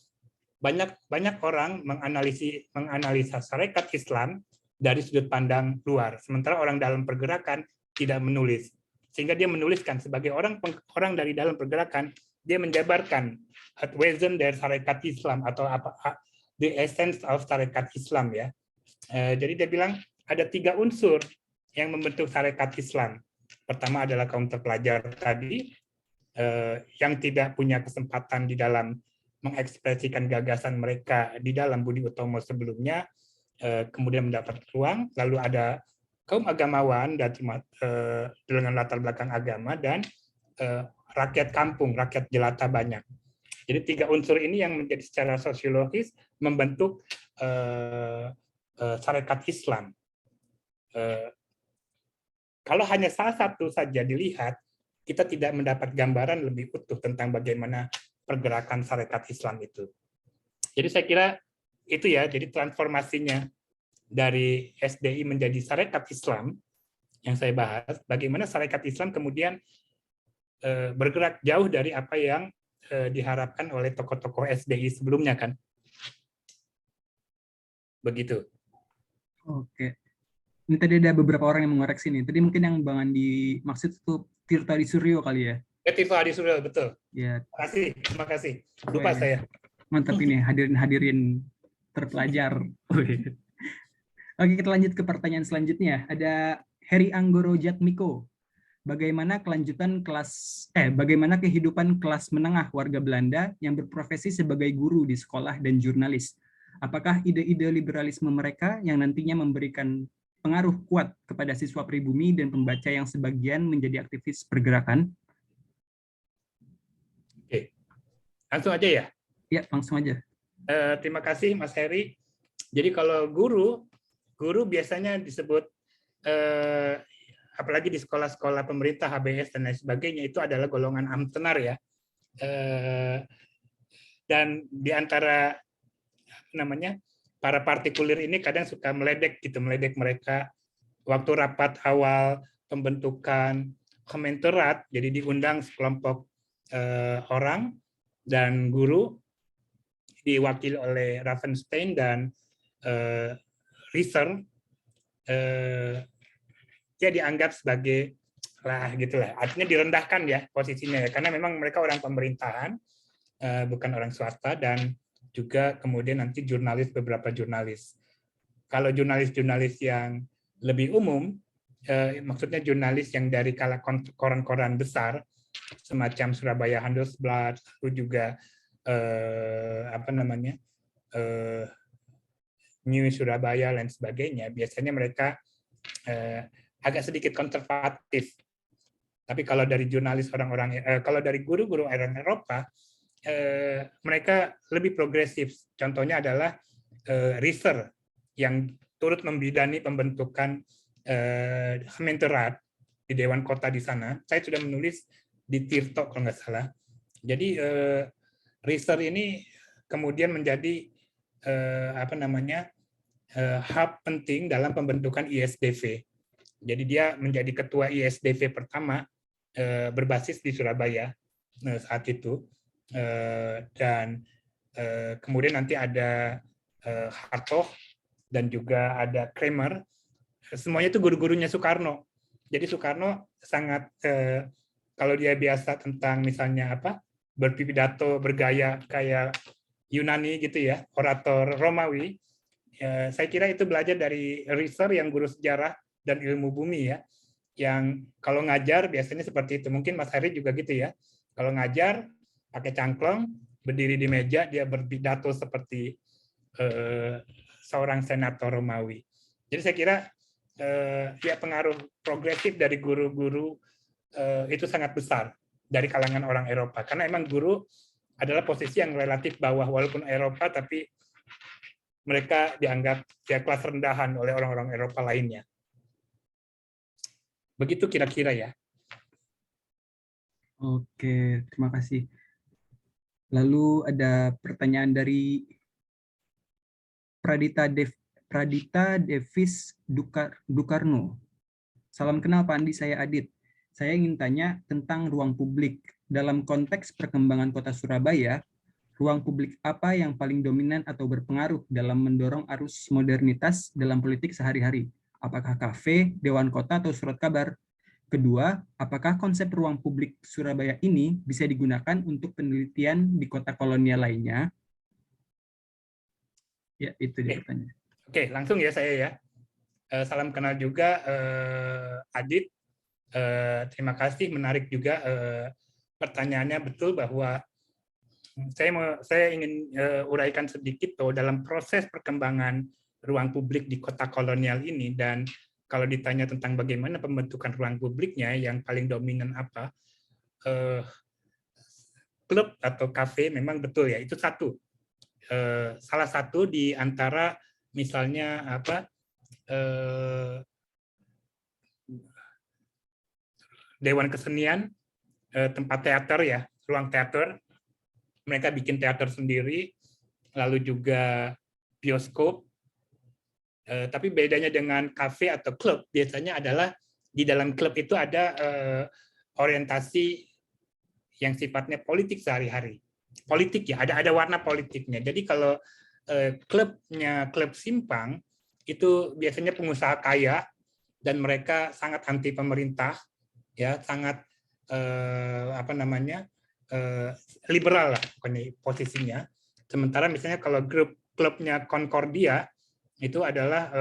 banyak orang menganalisa Sarekat Islam dari sudut pandang luar, sementara orang dalam pergerakan tidak menulis. Sehingga dia menuliskan sebagai orang dari dalam pergerakan, dia menjabarkan Wesen dari Sarekat Islam atau the essence of Sarekat Islam ya. Jadi dia bilang ada 3 unsur yang membentuk Sarekat Islam. Pertama adalah kaum terpelajar tadi, yang tidak punya kesempatan di dalam mengekspresikan gagasan mereka di dalam Budi Utomo sebelumnya, kemudian mendapat ruang. Lalu ada kaum agamawan dengan latar belakang agama, dan rakyat kampung, rakyat jelata banyak. Jadi 3 unsur ini yang menjadi secara sosiologis membentuk Sarekat Islam. Kalau hanya salah satu saja dilihat, kita tidak mendapat gambaran lebih utuh tentang bagaimana pergerakan Sarekat Islam itu. Jadi saya kira itu ya, jadi transformasinya dari SDI menjadi Sarekat Islam yang saya bahas, bagaimana Sarekat Islam kemudian bergerak jauh dari apa yang diharapkan oleh tokoh-tokoh SDI sebelumnya kan. Begitu. Oke. Ini tadi ada beberapa orang yang mengoreksi nih. Tadi mungkin yang Bang Andi maksud itu Tirta Adi Suryo kali ya? Tirta Adi Suryo, betul. Ya. Terima kasih. Lupa saya. Mantap ini, hadirin terpelajar. Oke, kita lanjut ke pertanyaan selanjutnya. Ada Heri Anggoro Jatmiko. Bagaimana kehidupan kelas menengah warga Belanda yang berprofesi sebagai guru di sekolah dan jurnalis? Apakah ide-ide liberalisme mereka yang nantinya memberikan pengaruh kuat kepada siswa pribumi dan pembaca yang sebagian menjadi aktivis pergerakan? Oke, langsung aja ya? Ya, langsung aja. Terima kasih Mas Heri. Jadi kalau guru biasanya disebut, apalagi di sekolah-sekolah pemerintah, HBS dan lain sebagainya, itu adalah golongan amtenar ya. Dan di antara para partikulir ini kadang suka meledek mereka waktu rapat awal pembentukan Kementerat. Jadi diundang sekelompok orang dan guru diwakili oleh Ravenstein dan Risser. Dia dianggap sebagai artinya direndahkan ya posisinya ya, karena memang mereka orang pemerintahan, bukan orang swasta, dan juga kemudian nanti beberapa jurnalis. Kalau jurnalis yang lebih umum, maksudnya jurnalis yang dari koran-koran besar semacam Surabaya Handelsblad, lalu juga New Surabaya dan sebagainya, biasanya mereka agak sedikit konservatif. Tapi kalau dari jurnalis kalau dari guru-guru orang Eropa, mereka lebih progresif. Contohnya adalah Risser yang turut membidani pembentukan Kementerat di Dewan Kota di sana. Saya sudah menulis di Tirto kalau nggak salah. Jadi Risser ini kemudian menjadi hub penting dalam pembentukan ISDV. Jadi dia menjadi ketua ISDV pertama berbasis di Surabaya saat itu. Dan kemudian nanti ada Hartog dan juga ada Kramer. Semuanya itu guru-gurunya Soekarno. Jadi Soekarno sangat kalau dia biasa tentang misalnya berpidato bergaya kayak Yunani gitu ya, orator Romawi. Saya kira itu belajar dari Risser yang guru sejarah dan ilmu bumi ya, yang kalau ngajar biasanya seperti itu. Mungkin Mas Heri juga gitu ya. Kalau ngajar pakai cangklong, berdiri di meja, dia berpidato seperti seorang senator Romawi. Jadi saya kira ya pengaruh progresif dari guru-guru itu sangat besar dari kalangan orang Eropa. Karena emang guru adalah posisi yang relatif bawah, walaupun Eropa, tapi mereka dianggap ya kelas rendahan oleh orang-orang Eropa lainnya. Begitu kira-kira ya. Oke, terima kasih. Lalu ada pertanyaan dari Pradita Devis Dukarno. Salam kenal Pak Andi, saya Adit. Saya ingin tanya tentang ruang publik. Dalam konteks perkembangan kota Surabaya, ruang publik apa yang paling dominan atau berpengaruh dalam mendorong arus modernitas dalam politik sehari-hari? Apakah kafe, dewan kota, atau surat kabar? Kedua, apakah konsep ruang publik Surabaya ini bisa digunakan untuk penelitian di kota kolonial lainnya? Ya, itu dia pertanyaan. Oke, langsung ya saya ya. Salam kenal juga Adit. Terima kasih, menarik juga pertanyaannya. Betul bahwa saya ingin uraikan sedikit bahwa dalam proses perkembangan ruang publik di kota kolonial ini, dan kalau ditanya tentang bagaimana pembentukan ruang publiknya yang paling dominan apa, klub atau kafe memang betul ya, itu satu. Salah satu di antara misalnya apa Dewan Kesenian, tempat teater ya, ruang teater, mereka bikin teater sendiri, lalu juga bioskop. Tapi bedanya dengan kafe atau klub biasanya adalah di dalam klub itu ada orientasi yang sifatnya politik sehari-hari. Politik ya, ada warna politiknya. Jadi kalau klubnya klub Simpang itu biasanya pengusaha kaya dan mereka sangat anti pemerintah, ya sangat liberal lah posisinya. Sementara misalnya kalau klubnya Concordia itu adalah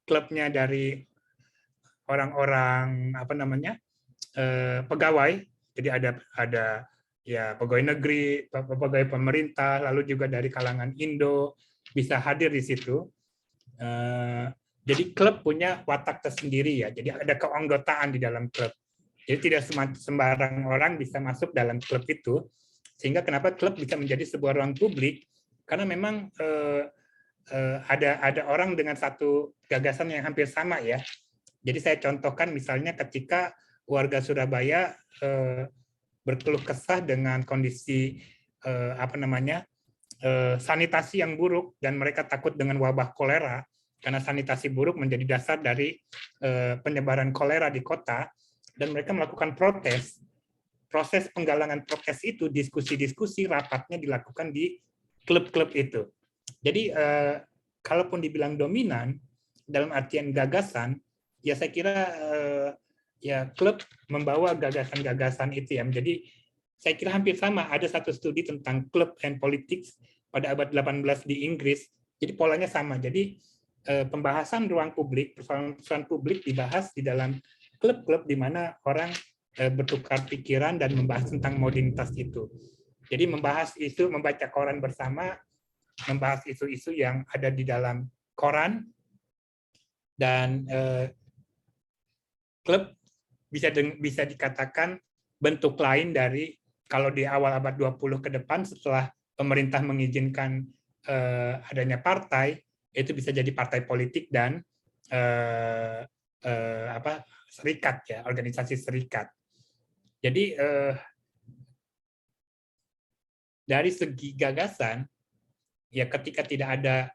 klubnya dari orang-orang pegawai. Jadi ada ya pegawai negeri, pegawai pemerintah, lalu juga dari kalangan Indo bisa hadir di situ. Jadi klub punya watak tersendiri ya. Jadi ada keanggotaan di dalam klub. Jadi tidak sembarang orang bisa masuk dalam klub itu. Sehingga kenapa klub bisa menjadi sebuah ruang publik? Karena memang ada orang dengan satu gagasan yang hampir sama ya. Jadi saya contohkan misalnya ketika warga Surabaya berkeluh kesah dengan kondisi sanitasi yang buruk dan mereka takut dengan wabah kolera karena sanitasi buruk menjadi dasar dari penyebaran kolera di kota, dan mereka melakukan protes. Proses penggalangan protes itu, diskusi-diskusi, rapatnya dilakukan di klub-klub itu. Jadi kalaupun dibilang dominan dalam artian gagasan, ya saya kira ya klub membawa gagasan-gagasan itu ya. Jadi saya kira hampir sama. Ada satu studi tentang club and politics pada abad 18 di Inggris. Jadi polanya sama. Jadi pembahasan ruang publik, persoalan publik dibahas di dalam klub-klub di mana orang bertukar pikiran dan membahas tentang modernitas itu. Jadi membahas isu, membaca koran bersama, membahas isu-isu yang ada di dalam koran, dan klub bisa dikatakan bentuk lain dari kalau di awal abad 20 ke depan setelah pemerintah mengizinkan adanya partai, itu bisa jadi partai politik dan serikat ya, organisasi serikat. Jadi dari segi gagasan ya, ketika tidak ada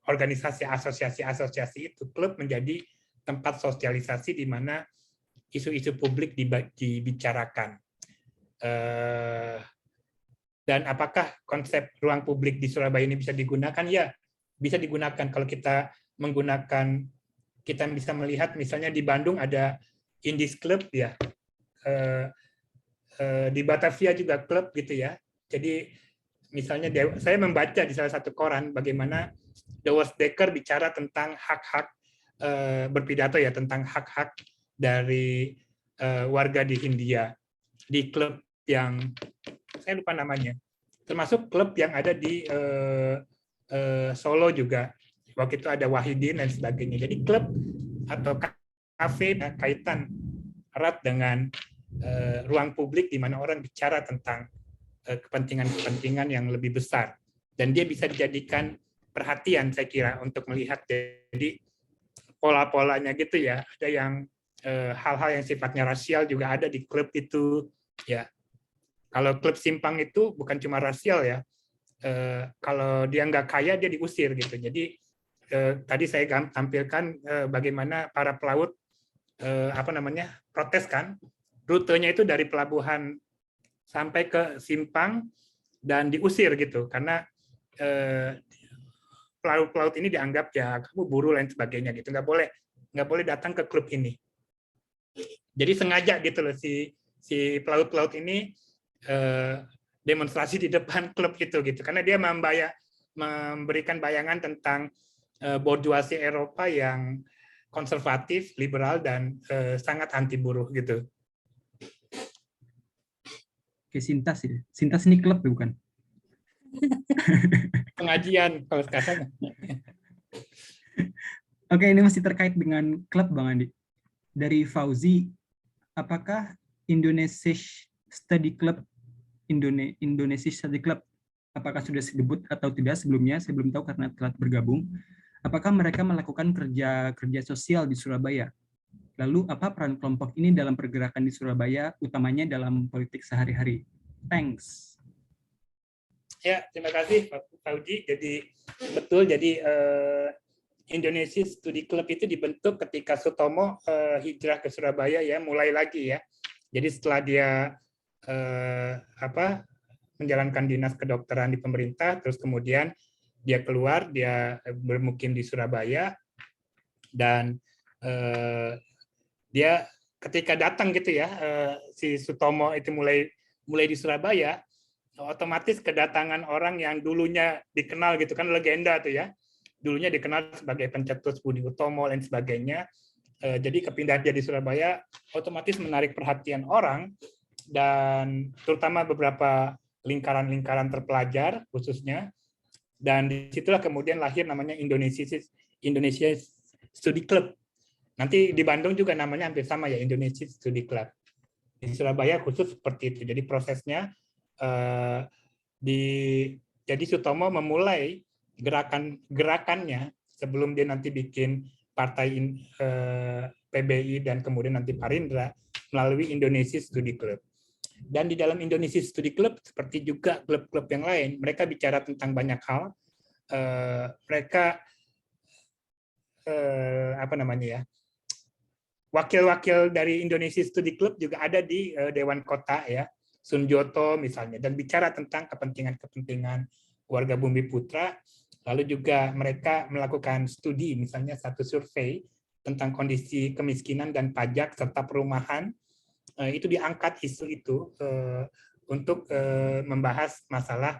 organisasi asosiasi itu, klub menjadi tempat sosialisasi di mana isu-isu publik dibicarakan. Dan apakah konsep ruang publik di Surabaya ini bisa digunakan? Ya, bisa digunakan. Kalau kita bisa melihat misalnya di Bandung ada Indies Club ya, di Batavia juga klub gitu ya. Jadi misalnya saya membaca di salah satu koran bagaimana Dewas Dekker bicara tentang hak-hak, berpidato ya tentang hak-hak dari warga di Hindia di klub yang saya lupa namanya, termasuk klub yang ada di Solo juga. Waktu itu ada Wahidin dan sebagainya. Jadi klub atau kafe kaitan erat dengan ruang publik di mana orang bicara tentang kepentingan-kepentingan yang lebih besar, dan dia bisa dijadikan perhatian saya kira untuk melihat jadi pola-polanya gitu ya. Ada yang hal-hal yang sifatnya rasial juga ada di klub itu ya. Kalau klub Simpang itu bukan cuma rasial ya, kalau dia nggak kaya dia diusir gitu. Jadi tadi saya tampilkan bagaimana para pelaut protes kan, rutenya itu dari pelabuhan sampai ke Simpang dan diusir gitu karena pelaut-pelaut ini dianggap ya kamu buru lain sebagainya gitu, nggak boleh datang ke klub ini. Jadi sengaja gitu loh si pelaut-pelaut ini demonstrasi di depan klub itu gitu karena dia memberikan bayangan tentang bourgeoisie Eropa yang konservatif, liberal dan sangat anti buruh gitu. Oke, Sintas ya. Sintas ini klub bukan? Pengajian kalau sekarang. Oke, ini masih terkait dengan klub Bang Andi. Dari Fauzi, apakah Indonesia Study Club apakah sudah debut atau tidak sebelumnya? Saya belum tahu karena telat bergabung. Apakah mereka melakukan kerja sosial di Surabaya? Lalu apa peran kelompok ini dalam pergerakan di Surabaya, utamanya dalam politik sehari-hari? Thanks. Ya, terima kasih Pak Fauzi. Jadi betul, jadi Indonesia Study Club itu dibentuk ketika Sutomo hijrah ke Surabaya ya, mulai lagi ya. Jadi setelah dia menjalankan dinas kedokteran di pemerintah, terus kemudian dia keluar, dia bermukim di Surabaya, dan dia ketika datang gitu ya, si Sutomo itu mulai di Surabaya, otomatis kedatangan orang yang dulunya dikenal gitu kan, legenda tuh ya, dulunya dikenal sebagai pencetus Budi Utomo dan sebagainya. Jadi kepindahan dia di Surabaya otomatis menarik perhatian orang, dan terutama beberapa lingkaran-lingkaran terpelajar khususnya, dan disitulah kemudian lahir namanya Indonesia Study Club. Nanti di Bandung juga namanya hampir sama ya, Indonesia Study Club. Di Surabaya khusus seperti itu. Jadi prosesnya jadi Sutomo memulai gerakannya sebelum dia nanti bikin partai PBI dan kemudian nanti Parindra melalui Indonesia Study Club. Dan di dalam Indonesia Study Club seperti juga klub-klub yang lain, mereka bicara tentang banyak hal. Mereka wakil-wakil dari Indonesia Study Club juga ada di Dewan Kota ya, Sunjoto misalnya, dan bicara tentang kepentingan-kepentingan warga Bumi Putra. Lalu juga mereka melakukan studi, misalnya satu survei tentang kondisi kemiskinan dan pajak serta perumahan. Itu diangkat isu itu untuk membahas masalah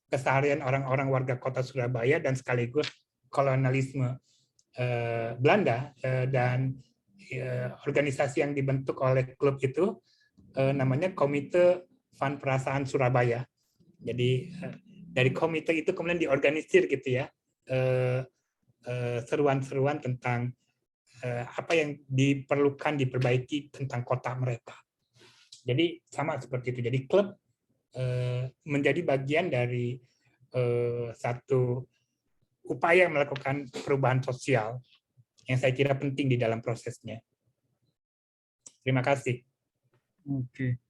keseharian orang-orang warga kota Surabaya dan sekaligus kolonialisme Belanda, dan organisasi yang dibentuk oleh klub itu namanya Komite Van Perasaan Surabaya. Jadi dari komite itu kemudian diorganisir gitu ya, seruan-seruan tentang apa yang diperlukan diperbaiki tentang kota mereka. Jadi sama seperti itu. Jadi klub menjadi bagian dari satu upaya melakukan perubahan sosial yang saya kira penting di dalam prosesnya. Terima kasih. Oke.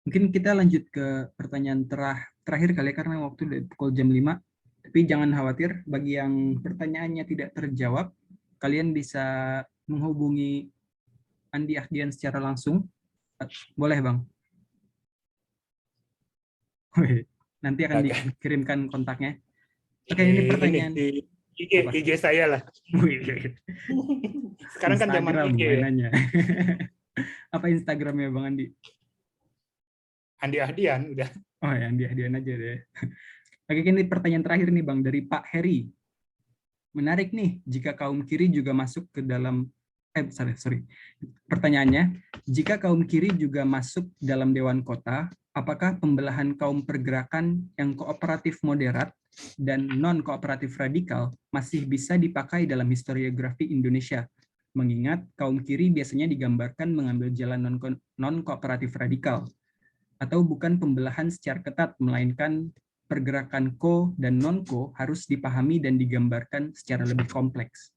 Mungkin kita lanjut ke pertanyaan terakhir kali ya, karena waktu udah pukul jam 5. Tapi jangan khawatir, bagi yang pertanyaannya tidak terjawab, kalian bisa menghubungi Andi Ahdian secara langsung. Boleh, Bang? Nanti akan dikirimkan kontaknya. Oke, ini pertanyaan. Ini IG saya lah. Sekarang kan zaman IG. Apa Instagramnya Bang Andi? Andi Ahdian udah. Oh ya, Andi Ahdian aja deh. Oke, ini pertanyaan terakhir nih Bang, dari Pak Heri. Menarik nih, jika kaum kiri juga masuk ke dalam, pertanyaannya, jika kaum kiri juga masuk dalam Dewan Kota, apakah pembelahan kaum pergerakan yang kooperatif moderat dan non-kooperatif radikal masih bisa dipakai dalam historiografi Indonesia? Mengingat kaum kiri biasanya digambarkan mengambil jalan non-kooperatif radikal, atau bukan pembelahan secara ketat, melainkan pergerakan ko dan non-ko harus dipahami dan digambarkan secara lebih kompleks.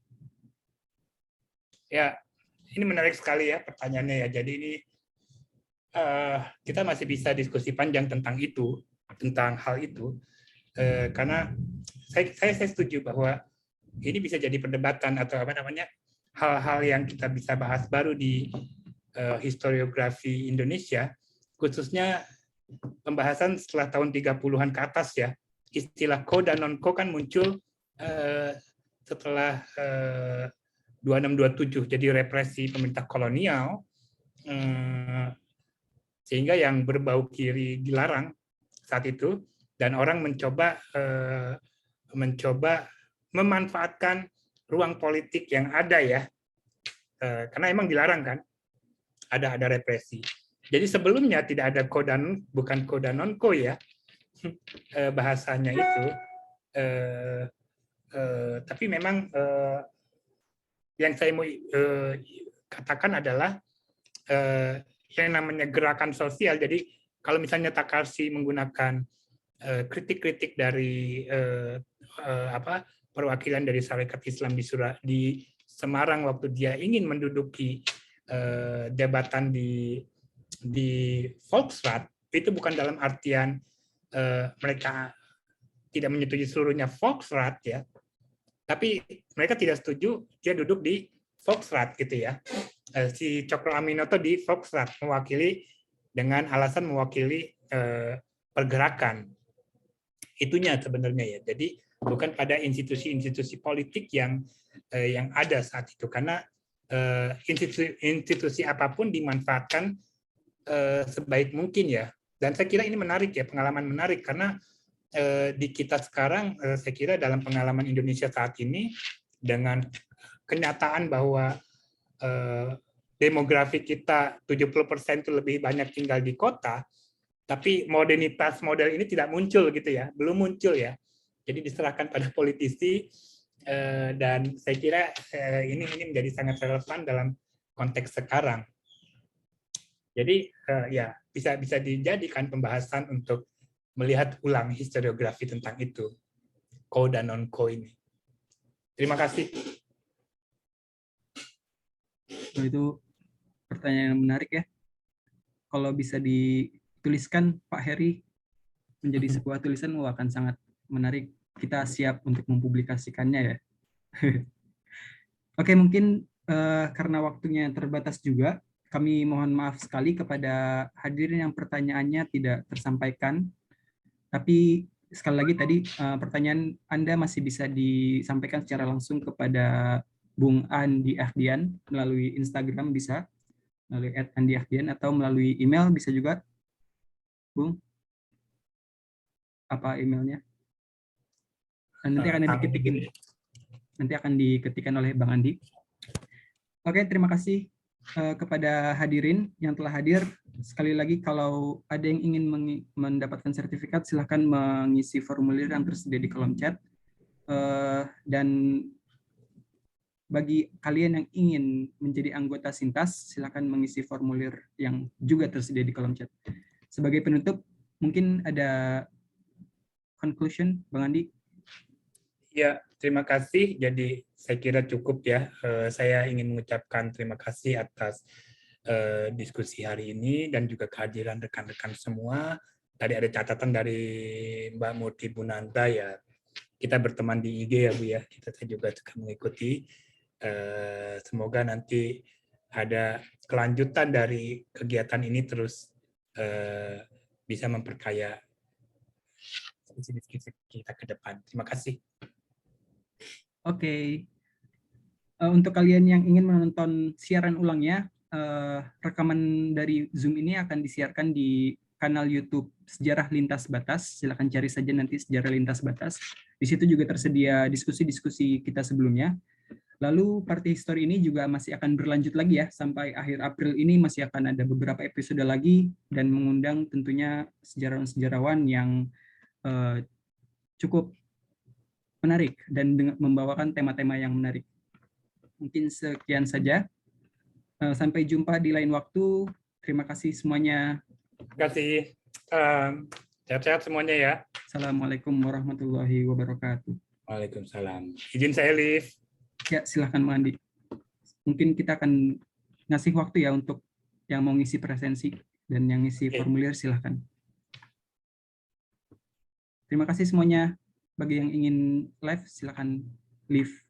Ya, ini menarik sekali ya pertanyaannya ya. Jadi ini kita masih bisa diskusi panjang tentang itu, tentang hal itu, karena saya setuju bahwa ini bisa jadi perdebatan atau apa namanya hal-hal yang kita bisa bahas baru di historiografi Indonesia, khususnya pembahasan setelah tahun 30-an ke atas ya. Istilah ko dan non-ko kan muncul setelah 2627, jadi represi pemerintah kolonial, sehingga yang berbau kiri dilarang saat itu, dan orang mencoba memanfaatkan ruang politik yang ada ya, karena emang dilarang kan, ada represi. Jadi sebelumnya tidak ada ko dan bukan ko dan non ko ya, bahasanya itu. Tapi memang yang saya mau katakan adalah yang namanya gerakan sosial. Jadi kalau misalnya Takarsi menggunakan kritik-kritik dari perwakilan dari Sarekat Islam di Semarang waktu dia ingin menduduki jabatan di Volksrat, itu bukan dalam artian mereka tidak menyetujui seluruhnya Volksrat ya, tapi mereka tidak setuju dia duduk di Volksrat gitu ya. Si Cokro Aminoto di Volksrat dengan alasan mewakili pergerakan. Itunya sebenarnya ya. Jadi bukan pada institusi-institusi politik yang ada saat itu, karena institusi apapun dimanfaatkan sebaik mungkin ya. Dan saya kira ini menarik ya, pengalaman menarik, karena di kita sekarang, saya kira dalam pengalaman Indonesia saat ini, dengan kenyataan bahwa demografi kita 70% itu lebih banyak tinggal di kota, tapi modernitas model ini tidak muncul gitu ya, belum muncul ya. Jadi diserahkan pada politisi, dan saya kira ini menjadi sangat relevan dalam konteks sekarang. Jadi ya bisa dijadikan pembahasan untuk melihat ulang historiografi tentang itu, ko dan non ko ini. Terima kasih. Itu pertanyaan yang menarik ya. Kalau bisa dituliskan Pak Heri menjadi sebuah tulisan, akan sangat menarik. Kita siap untuk mempublikasikannya ya. Oke, mungkin karena waktunya terbatas juga, kami mohon maaf sekali kepada hadirin yang pertanyaannya tidak tersampaikan. Tapi sekali lagi tadi pertanyaan Anda masih bisa disampaikan secara langsung kepada Bung Andi Ahdian melalui Instagram bisa, melalui @andiahdian, atau melalui email bisa juga. Bung, apa emailnya? Nanti akan diketikkan oleh Bang Andi. Oke, terima kasih kepada hadirin yang telah hadir. Sekali lagi, kalau ada yang ingin mendapatkan sertifikat, silahkan mengisi formulir yang tersedia di kolom chat. Dan bagi kalian yang ingin menjadi anggota Sintas, silahkan mengisi formulir yang juga tersedia di kolom chat. Sebagai penutup, mungkin ada conclusion, Bang Andi? Ya, terima kasih. Jadi saya kira cukup ya. Saya ingin mengucapkan terima kasih atas diskusi hari ini dan juga kehadiran rekan-rekan semua. Tadi ada catatan dari Mbak Murti Bunanta ya. Kita berteman di IG ya Bu ya. Saya juga suka mengikuti. Semoga nanti ada kelanjutan dari kegiatan ini terus bisa memperkaya diskusi kita ke depan. Terima kasih. Oke. Untuk kalian yang ingin menonton siaran ulangnya, rekaman dari Zoom ini akan disiarkan di kanal YouTube Sejarah Lintas Batas. Silakan cari saja nanti Sejarah Lintas Batas. Di situ juga tersedia diskusi-diskusi kita sebelumnya. Lalu Party History ini juga masih akan berlanjut lagi ya, sampai akhir April ini masih akan ada beberapa episode lagi, dan mengundang tentunya sejarawan-sejarawan yang cukup menarik dan membawakan tema-tema yang menarik. Mungkin sekian saja. Sampai jumpa di lain waktu. Terima kasih semuanya. Terima kasih. Sehat-sehat semuanya ya. Assalamualaikum warahmatullahi wabarakatuh. Waalaikumsalam. Izin saya, Liv. Ya, silahkan Bang Andi. Mungkin kita akan ngasih waktu ya untuk yang mau ngisi presensi. Dan yang isi Oke. formulir silahkan. Terima kasih semuanya. Bagi yang ingin live, silahkan leave